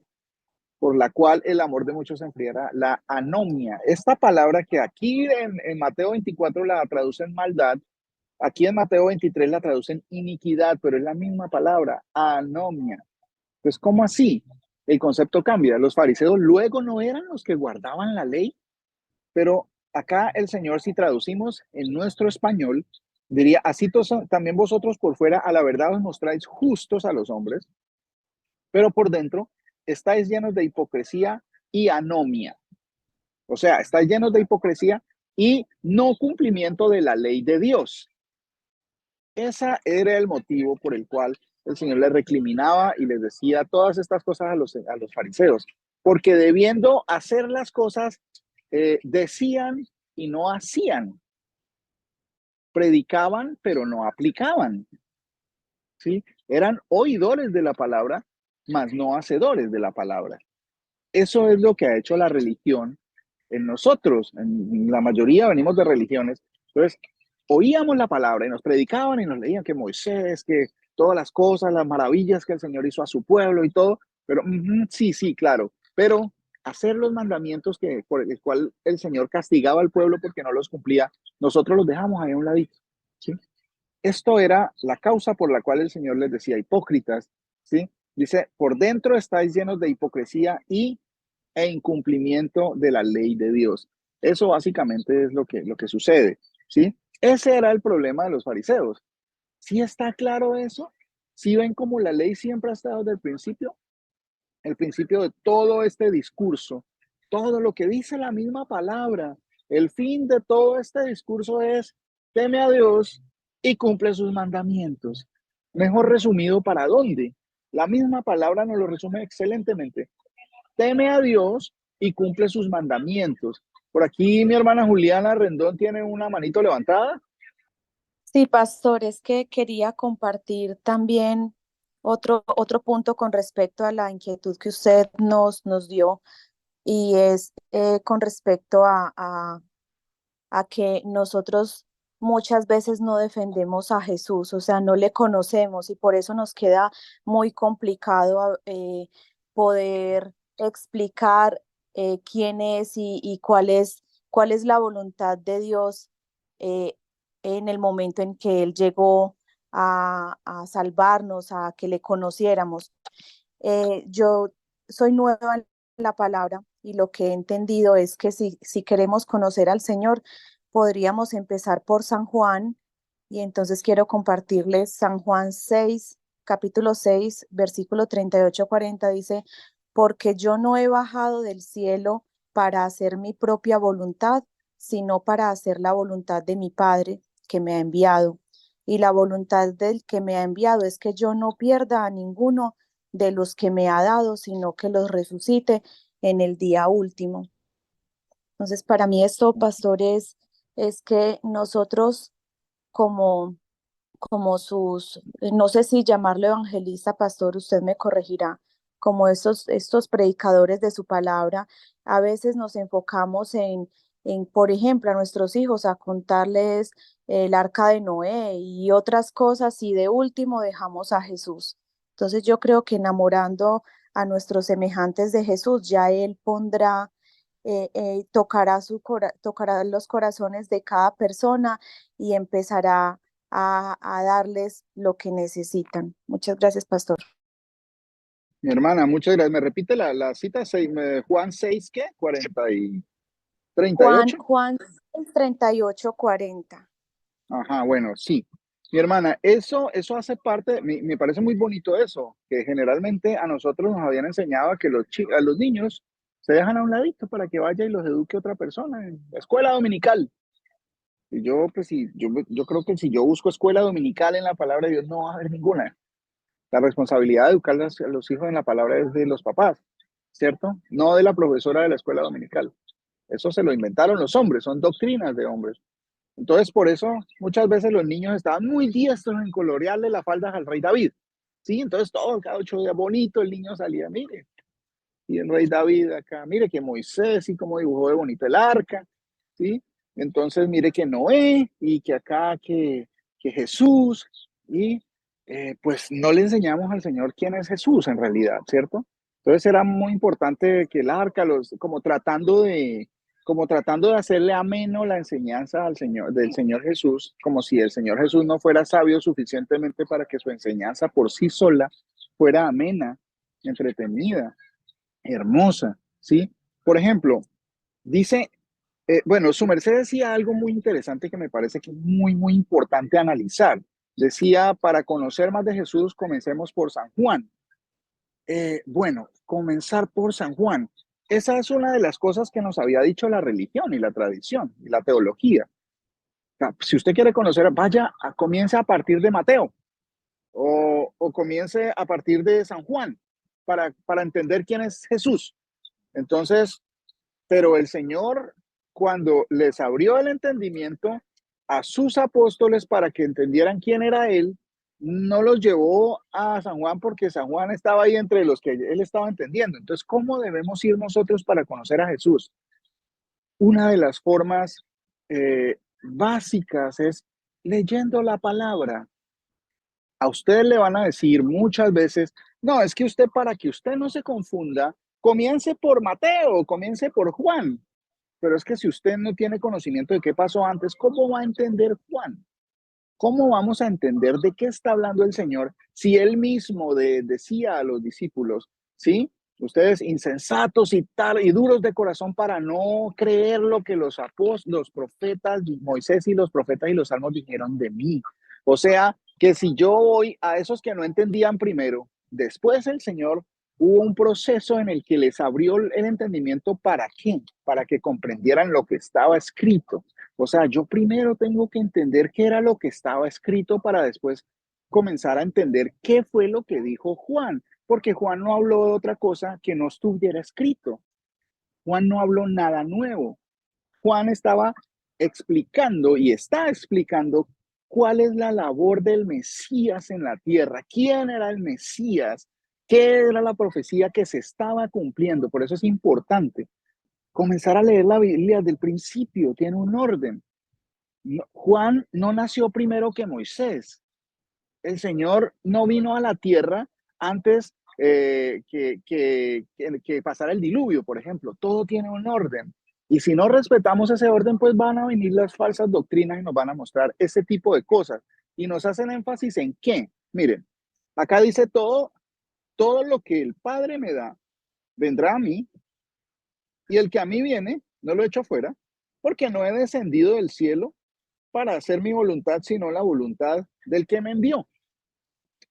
S2: por la cual el amor de muchos se enfriará, la anomia. Esta palabra que aquí en Mateo 24 la traducen maldad, aquí en Mateo 23 la traducen iniquidad, pero es la misma palabra, anomia. Pues, ¿cómo así? El concepto cambia. Los fariseos luego no eran los que guardaban la ley, pero acá el Señor, si traducimos en nuestro español, diría, así también vosotros por fuera a la verdad os mostráis justos a los hombres, pero por dentro estáis llenos de hipocresía y anomia. O sea, estáis llenos de hipocresía y no cumplimiento de la ley de Dios. Ese era el motivo por el cual el Señor les recriminaba y les decía todas estas cosas a los fariseos, porque debiendo hacer las cosas, decían y no hacían. Predicaban, pero no aplicaban. ¿Sí? Eran oidores de la palabra, mas no hacedores de la palabra. Eso es lo que ha hecho la religión en nosotros. En la mayoría venimos de religiones. Entonces, oíamos la palabra y nos predicaban y nos leían que Moisés, que todas las cosas, las maravillas que el Señor hizo a su pueblo y todo. Pero sí, claro. Pero hacer los mandamientos por el cual el Señor castigaba al pueblo porque no los cumplía, nosotros los dejamos ahí a un ladito. ¿Sí? Esto era la causa por la cual el Señor les decía hipócritas, ¿sí? Dice, por dentro estáis llenos de hipocresía e incumplimiento de la ley de Dios. Eso básicamente es lo que sucede, ¿sí? Ese era el problema de los fariseos. ¿Sí está claro eso? ¿Sí ven cómo la ley siempre ha estado desde el principio? El principio de todo este discurso, todo lo que dice la misma palabra, el fin de todo este discurso es, teme a Dios y cumple sus mandamientos. Mejor resumido, ¿para dónde? La misma palabra nos lo resume excelentemente. Teme a Dios y cumple sus mandamientos. Por aquí mi hermana Juliana Rendón tiene una manito levantada.
S5: Sí, pastor, es que quería compartir también otro punto con respecto a la inquietud que usted nos dio, y es con respecto a que nosotros muchas veces no defendemos a Jesús, o sea, no le conocemos, y por eso nos queda muy complicado poder explicar quién es y cuál es la voluntad de Dios eh, en el momento en que Él llegó a salvarnos, a que le conociéramos. Yo soy nueva en la palabra y lo que he entendido es que si queremos conocer al Señor, podríamos empezar por San Juan, y entonces quiero compartirles San Juan 6, capítulo 6, versículo 38-40, dice, porque yo no he bajado del cielo para hacer mi propia voluntad, sino para hacer la voluntad de mi Padre que me ha enviado. Y la voluntad del que me ha enviado es que yo no pierda a ninguno de los que me ha dado, sino que los resucite en el día último. Entonces, para mí esto, pastores, es que nosotros como sus, no sé si llamarlo evangelista, pastor, usted me corregirá, como estos predicadores de su palabra, a veces nos enfocamos por ejemplo, a nuestros hijos, a contarles el arca de Noé y otras cosas, y de último dejamos a Jesús. Entonces yo creo que enamorando a nuestros semejantes de Jesús, ya Él pondrá tocará los corazones de cada persona y empezará a darles lo que necesitan. Muchas gracias, pastor.
S2: Mi hermana, muchas gracias. ¿Me repite la cita? Juan 6, ¿qué? 40 y 38.
S5: Juan 38, 40.
S2: Ajá, bueno, sí. Mi hermana, eso hace parte, me parece muy bonito eso, que generalmente a nosotros nos habían enseñado a que a los niños se dejan a un ladito para que vaya y los eduque otra persona en la escuela dominical. Y yo, pues sí, yo creo que si yo busco escuela dominical en la palabra de Dios, no va a haber ninguna. La responsabilidad de educar a los hijos en la palabra es de los papás, ¿cierto? No de la profesora de la escuela dominical. Eso se lo inventaron los hombres, son doctrinas de hombres. Entonces, por eso muchas veces los niños estaban muy diestros en colorearle las faldas al rey David. Sí, entonces todo, cada 8 días bonito, el niño salía, mire, y el rey David acá, mire que Moisés y cómo dibujó de bonito el arca, ¿sí? Entonces, mire que Noé y que acá que Jesús, y pues no le enseñamos al Señor quién es Jesús en realidad, ¿cierto? Entonces era muy importante que el arca, como tratando de hacerle ameno la enseñanza del Señor Jesús, como si el Señor Jesús no fuera sabio suficientemente para que su enseñanza por sí sola fuera amena, entretenida, hermosa, ¿sí? Por ejemplo, dice, bueno, su merced decía algo muy interesante que me parece que es muy, muy importante analizar. Decía, para conocer más de Jesús, comencemos por San Juan. Bueno, comenzar por San Juan. Esa es una de las cosas que nos había dicho la religión y la tradición y la teología. Si usted quiere conocer, comience a partir de Mateo o comience a partir de San Juan para entender quién es Jesús. Entonces, pero el Señor, cuando les abrió el entendimiento a sus apóstoles para que entendieran quién era Él, no los llevó a San Juan porque San Juan estaba ahí entre los que Él estaba entendiendo. Entonces, ¿cómo debemos ir nosotros para conocer a Jesús? Una de las formas básicas es leyendo la palabra. A usted le van a decir muchas veces, no, es que usted, para que usted no se confunda, comience por Mateo, comience por Juan. Pero es que si usted no tiene conocimiento de qué pasó antes, ¿cómo va a entender Juan? ¿Cómo vamos a entender de qué está hablando el Señor si él mismo decía a los discípulos, ¿sí? Ustedes insensatos y duros de corazón para no creer lo que los profetas, Moisés y los profetas y los salmos dijeron de mí. O sea, que si yo voy a esos que no entendían primero, después el Señor hubo un proceso en el que les abrió el entendimiento. ¿Para qué? Para que comprendieran lo que estaba escrito. O sea, yo primero tengo que entender qué era lo que estaba escrito para después comenzar a entender qué fue lo que dijo Juan, porque Juan no habló de otra cosa que no estuviera escrito. Juan no habló nada nuevo. Juan estaba explicando y está explicando cuál es la labor del Mesías en la tierra, quién era el Mesías, qué era la profecía que se estaba cumpliendo. Por eso es importante comenzar a leer la Biblia del principio, tiene un orden. Juan no nació primero que Moisés. El Señor no vino a la tierra antes que pasara el diluvio, por ejemplo. Todo tiene un orden. Y si no respetamos ese orden, pues van a venir las falsas doctrinas y nos van a mostrar ese tipo de cosas. Y nos hacen énfasis en qué. Miren, acá dice todo lo que el Padre me da, vendrá a mí, y el que a mí viene, no lo echo fuera, porque no he descendido del cielo para hacer mi voluntad, sino la voluntad del que me envió.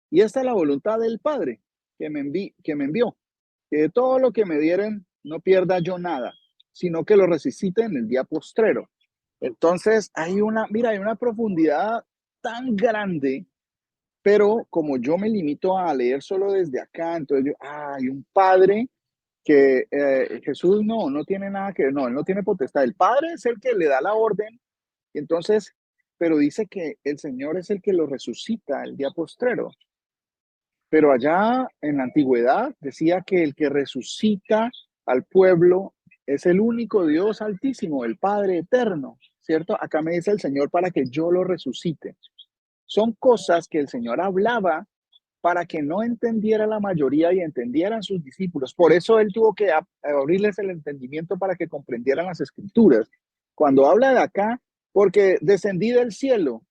S2: Y esta es la voluntad del Padre que me envió, que de todo lo que me dieren no pierda yo nada, sino que lo resucite en el día postrero. Entonces hay una profundidad tan grande, pero como yo me limito a leer solo desde acá, entonces hay un Padre que Jesús no tiene nada que ver, no, él no tiene potestad. El Padre es el que le da la orden. Entonces, pero dice que el Señor es el que lo resucita el día postrero. Pero allá en la antigüedad decía que el que resucita al pueblo es el único Dios altísimo, el Padre eterno, ¿cierto? Acá me dice el Señor para que yo lo resucite. Son cosas que el Señor hablaba para que no entendiera la mayoría y entendieran sus discípulos. Por eso él tuvo que abrirles el entendimiento para que comprendieran las escrituras. Cuando habla de acá, porque descendí del cielo,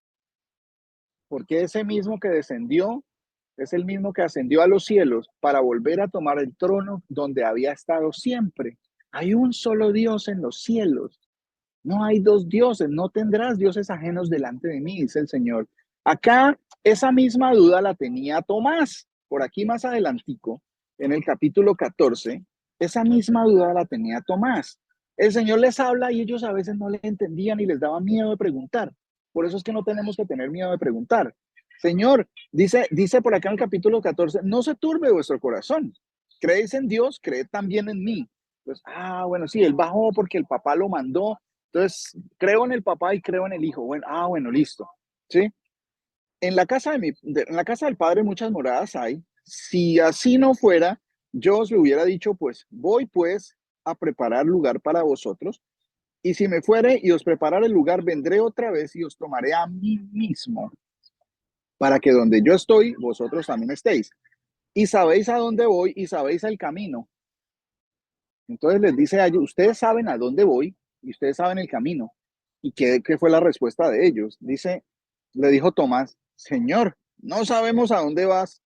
S2: porque ese mismo que descendió es el mismo que ascendió a los cielos para volver a tomar el trono donde había estado siempre. Hay un solo Dios en los cielos. No hay dos dioses, no tendrás dioses ajenos delante de mí, dice el Señor. Acá esa misma duda la tenía Tomás, por aquí más adelantico, en el capítulo 14, esa misma duda la tenía Tomás. El Señor les habla y ellos a veces no le entendían y les daba miedo de preguntar. Por eso es que no tenemos que tener miedo de preguntar. Señor, dice por acá en el capítulo 14, no se turbe vuestro corazón. Creéis en Dios, creed también en mí. Pues, bueno, sí, él bajó porque el papá lo mandó. Entonces, creo en el papá y creo en el hijo. Bueno, bueno, listo. ¿Sí? En la casa en la casa del Padre muchas moradas hay. Si así no fuera, yo os lo hubiera dicho, pues, voy pues a preparar lugar para vosotros. Y si me fuere y os preparare el lugar, vendré otra vez y os tomaré a mí mismo, para que donde yo estoy, vosotros también estéis. Y sabéis a dónde voy y sabéis el camino. Entonces les dice a ellos, ustedes saben a dónde voy y ustedes saben el camino. ¿Y qué fue la respuesta de ellos? Le dijo Tomás, Señor, no sabemos a dónde vas.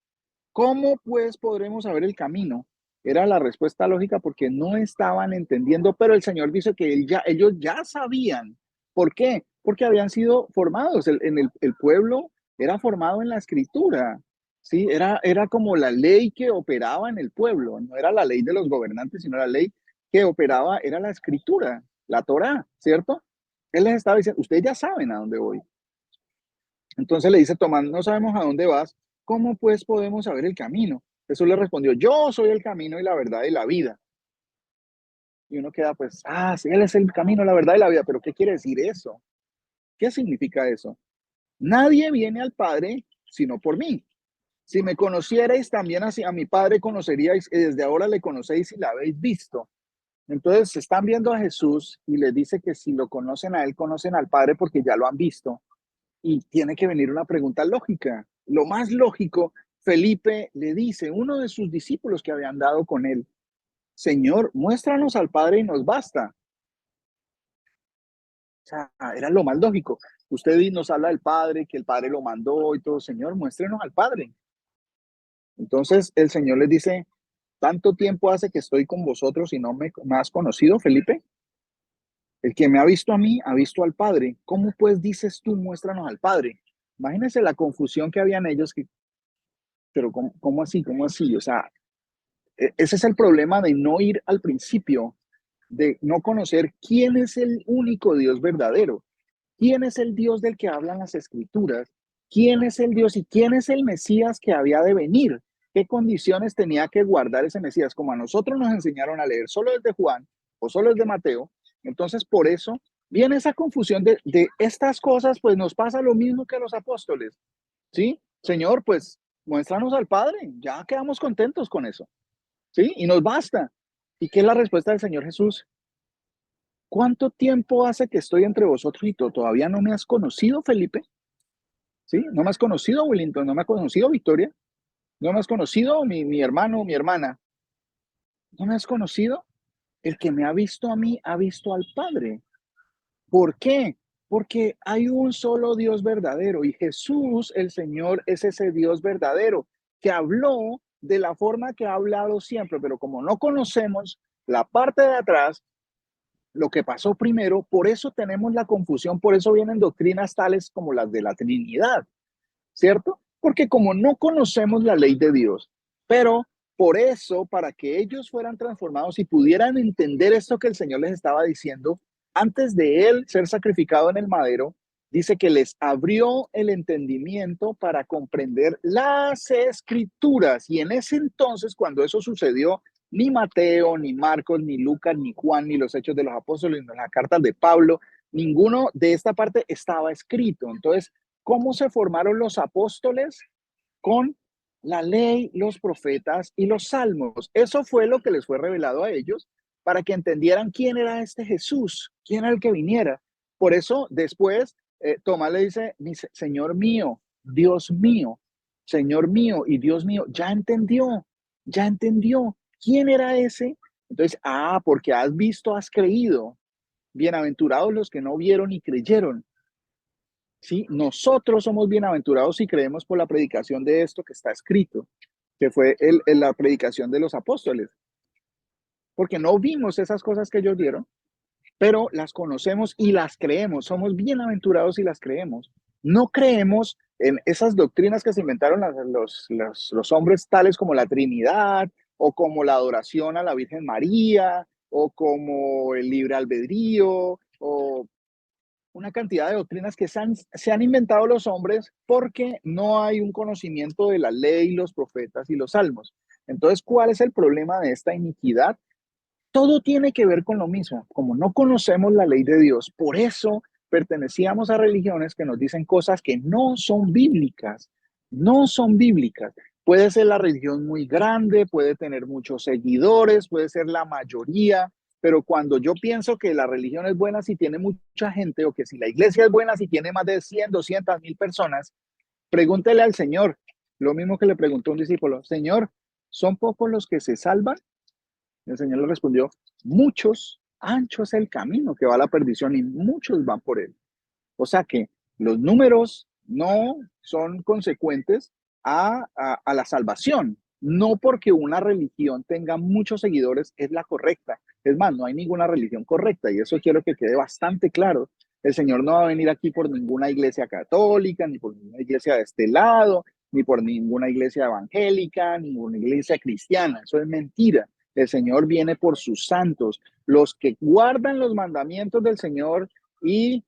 S2: ¿Cómo pues podremos saber el camino? Era la respuesta lógica porque no estaban entendiendo, pero el Señor dice que ellos ya sabían. ¿Por qué? Porque habían sido formados. El pueblo era formado en la escritura. ¿Sí? Era como la ley que operaba en el pueblo. No era la ley de los gobernantes, sino la ley que operaba, era la escritura, la Torá, ¿cierto? Él les estaba diciendo, ustedes ya saben a dónde voy. Entonces le dice Tomás, no sabemos a dónde vas, ¿cómo pues podemos saber el camino? Jesús le respondió, yo soy el camino y la verdad y la vida. Y uno queda pues, sí, Él es el camino, la verdad y la vida, pero ¿qué quiere decir eso? ¿Qué significa eso? Nadie viene al Padre sino por mí. Si me conocierais, también así a mi Padre conoceríais, y desde ahora le conocéis y la habéis visto. Entonces están viendo a Jesús y les dice que si lo conocen a Él, conocen al Padre porque ya lo han visto. Y tiene que venir una pregunta lógica. Lo más lógico, Felipe le dice, uno de sus discípulos que habían dado con él, Señor, muéstranos al Padre y nos basta. O sea, era lo más lógico. Usted nos habla del Padre, que el Padre lo mandó y todo, Señor, muéstrenos al Padre. Entonces el Señor les dice, ¿tanto tiempo hace que estoy con vosotros y no me has conocido, Felipe? El que me ha visto a mí, ha visto al Padre. ¿Cómo pues dices tú, muéstranos al Padre? Imagínense la confusión que habían ellos, pero ¿cómo así? ¿Cómo así? O sea, ese es el problema de no ir al principio, de no conocer quién es el único Dios verdadero, quién es el Dios del que hablan las Escrituras, quién es el Dios y quién es el Mesías que había de venir, qué condiciones tenía que guardar ese Mesías, como a nosotros nos enseñaron a leer solo desde Juan o solo desde Mateo. Entonces, por eso viene esa confusión de estas cosas, pues nos pasa lo mismo que a los apóstoles, ¿sí? Señor, pues muéstranos al Padre, ya quedamos contentos con eso, ¿sí? Y nos basta. ¿Y qué es la respuesta del Señor Jesús? ¿Cuánto tiempo hace que estoy entre vosotros y todavía no me has conocido, Felipe? ¿Sí? ¿No me has conocido, Willington? ¿No me has conocido, Victoria? ¿No me has conocido, mi hermano o mi hermana? ¿No me has conocido? El que me ha visto a mí, ha visto al Padre. ¿Por qué? Porque hay un solo Dios verdadero y Jesús, el Señor, es ese Dios verdadero que habló de la forma que ha hablado siempre, pero como no conocemos la parte de atrás, lo que pasó primero, por eso tenemos la confusión, por eso vienen doctrinas tales como las de la Trinidad, ¿cierto? Porque como no conocemos la ley de Dios, pero por eso, para que ellos fueran transformados y pudieran entender esto que el Señor les estaba diciendo, antes de Él ser sacrificado en el madero, dice que les abrió el entendimiento para comprender las Escrituras. Y en ese entonces, cuando eso sucedió, ni Mateo, ni Marcos, ni Lucas, ni Juan, ni los Hechos de los Apóstoles, ni las cartas de Pablo, ninguno de esta parte estaba escrito. Entonces, ¿cómo se formaron los apóstoles? Con la ley, los profetas y los salmos. Eso fue lo que les fue revelado a ellos para que entendieran quién era este Jesús, quién era el que viniera. Por eso después Tomás le dice, Señor mío, Dios mío. Señor mío y Dios mío, ya entendió quién era ese. Entonces, porque has visto, has creído. Bienaventurados los que no vieron y creyeron. ¿Sí? Nosotros somos bienaventurados si creemos por la predicación de esto que está escrito, que fue la predicación de los apóstoles. Porque no vimos esas cosas que ellos dieron, pero las conocemos y las creemos. Somos bienaventurados si las creemos. No creemos en esas doctrinas que se inventaron los hombres, tales como la Trinidad, o como la adoración a la Virgen María, o como el libre albedrío, o una cantidad de doctrinas que se han inventado los hombres porque no hay un conocimiento de la ley, los profetas y los salmos. Entonces, ¿cuál es el problema de esta iniquidad? Todo tiene que ver con lo mismo. Como no conocemos la ley de Dios, por eso pertenecíamos a religiones que nos dicen cosas que no son bíblicas. No son bíblicas. Puede ser la religión muy grande, puede tener muchos seguidores, puede ser la mayoría, pero cuando yo pienso que la religión es buena si tiene mucha gente, o que si la iglesia es buena si tiene más de 100, 200 mil personas, pregúntele al Señor, lo mismo que le preguntó un discípulo: Señor, ¿son pocos los que se salvan? El Señor le respondió: muchos, ancho es el camino que va a la perdición y muchos van por él. O sea que los números no son consecuentes a la salvación. No porque una religión tenga muchos seguidores es la correcta. Es más, no hay ninguna religión correcta y eso quiero que quede bastante claro. El Señor no va a venir aquí por ninguna iglesia católica, ni por ninguna iglesia de este lado, ni por ninguna iglesia evangélica, ninguna iglesia cristiana. Eso es mentira. El Señor viene por sus santos, los que guardan los mandamientos del Señor y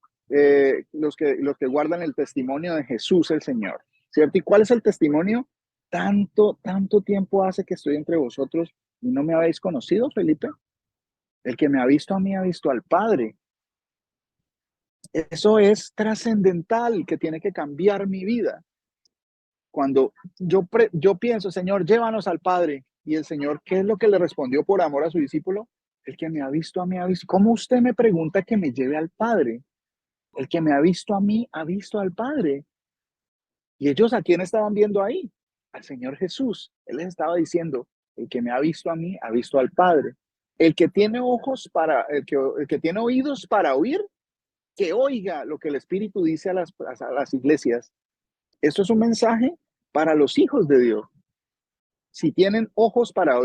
S2: los que guardan el testimonio de Jesús el Señor, ¿cierto? ¿Y cuál es el testimonio? Tanto tiempo hace que estoy entre vosotros y no me habéis conocido, Felipe. El que me ha visto a mí ha visto al Padre. Eso es trascendental, que tiene que cambiar mi vida. Cuando yo pienso: Señor, llévanos al Padre, y el Señor, ¿qué es lo que le respondió por amor a su discípulo? El que me ha visto a mí ha visto. ¿Cómo usted me pregunta que me lleve al Padre? El que me ha visto a mí ha visto al Padre. ¿Y ellos a quién estaban viendo ahí? Al Señor Jesús. Él les estaba diciendo: el que me ha visto a mí ha visto al Padre. El que tiene el que tiene oídos para oír, que oiga lo que el Espíritu dice a las iglesias. Esto es un mensaje para los hijos de Dios. Si tienen ojos para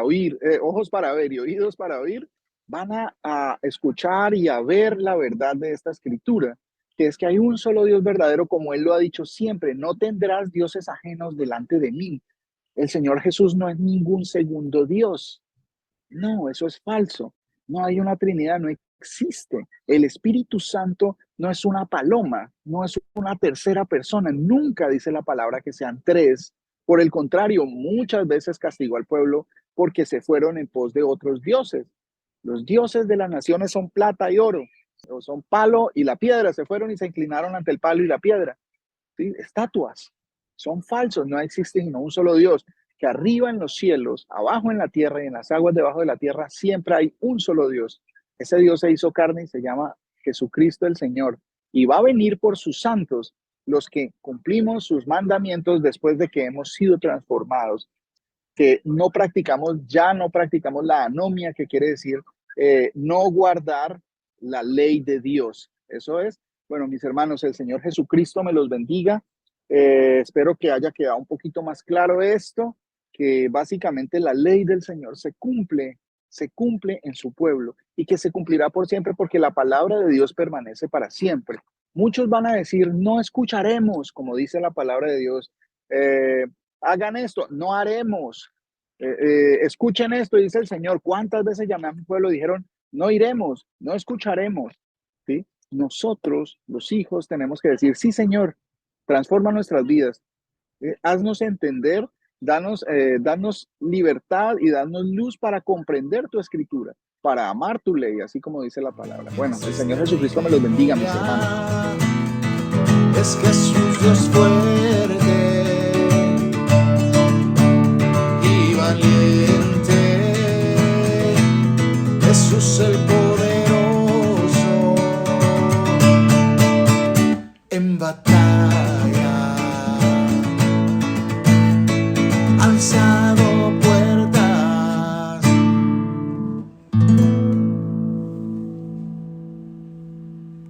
S2: oír, ojos para ver y oídos para oír, van a escuchar y a ver la verdad de esta escritura, que es que hay un solo Dios verdadero, como Él lo ha dicho siempre: no tendrás dioses ajenos delante de mí. El Señor Jesús no es ningún segundo Dios. No, eso es falso. No hay una Trinidad, no existe. El Espíritu Santo no es una paloma, no es una tercera persona. Nunca dice la palabra que sean tres. Por el contrario, muchas veces castigó al pueblo porque se fueron en pos de otros dioses. Los dioses de las naciones son plata y oro, o son palo y la piedra. Se fueron y se inclinaron ante el palo y la piedra. ¿Sí? Estatuas. Son falsos, no existe sino un solo Dios. Que arriba en los cielos, abajo en la tierra y en las aguas debajo de la tierra, siempre hay un solo Dios. Ese Dios se hizo carne y se llama Jesucristo el Señor. Y va a venir por sus santos, los que cumplimos sus mandamientos después de que hemos sido transformados, que no practicamos la anomia, que quiere decir no guardar la ley de Dios. Eso es. Bueno, mis hermanos, el Señor Jesucristo me los bendiga. Espero que haya quedado un poquito más claro esto, que básicamente la ley del Señor se cumple en su pueblo y que se cumplirá por siempre, porque la palabra de Dios permanece para siempre. Muchos van a decir: no escucharemos, como dice la palabra de Dios. Hagan esto, no haremos. Escuchen esto, dice el Señor. ¿Cuántas veces llamé a mi pueblo y dijeron: no iremos, no escucharemos? ¿Sí? Nosotros, los hijos, tenemos que decir: sí, Señor, transforma nuestras vidas. Haznos entender, danos libertad y danos luz para comprender tu escritura, para amar tu ley, así como dice la palabra. Bueno, el Señor Jesucristo me los bendiga, mis hermanos.
S1: Es Jesús Dios fuerte y valiente. Jesús el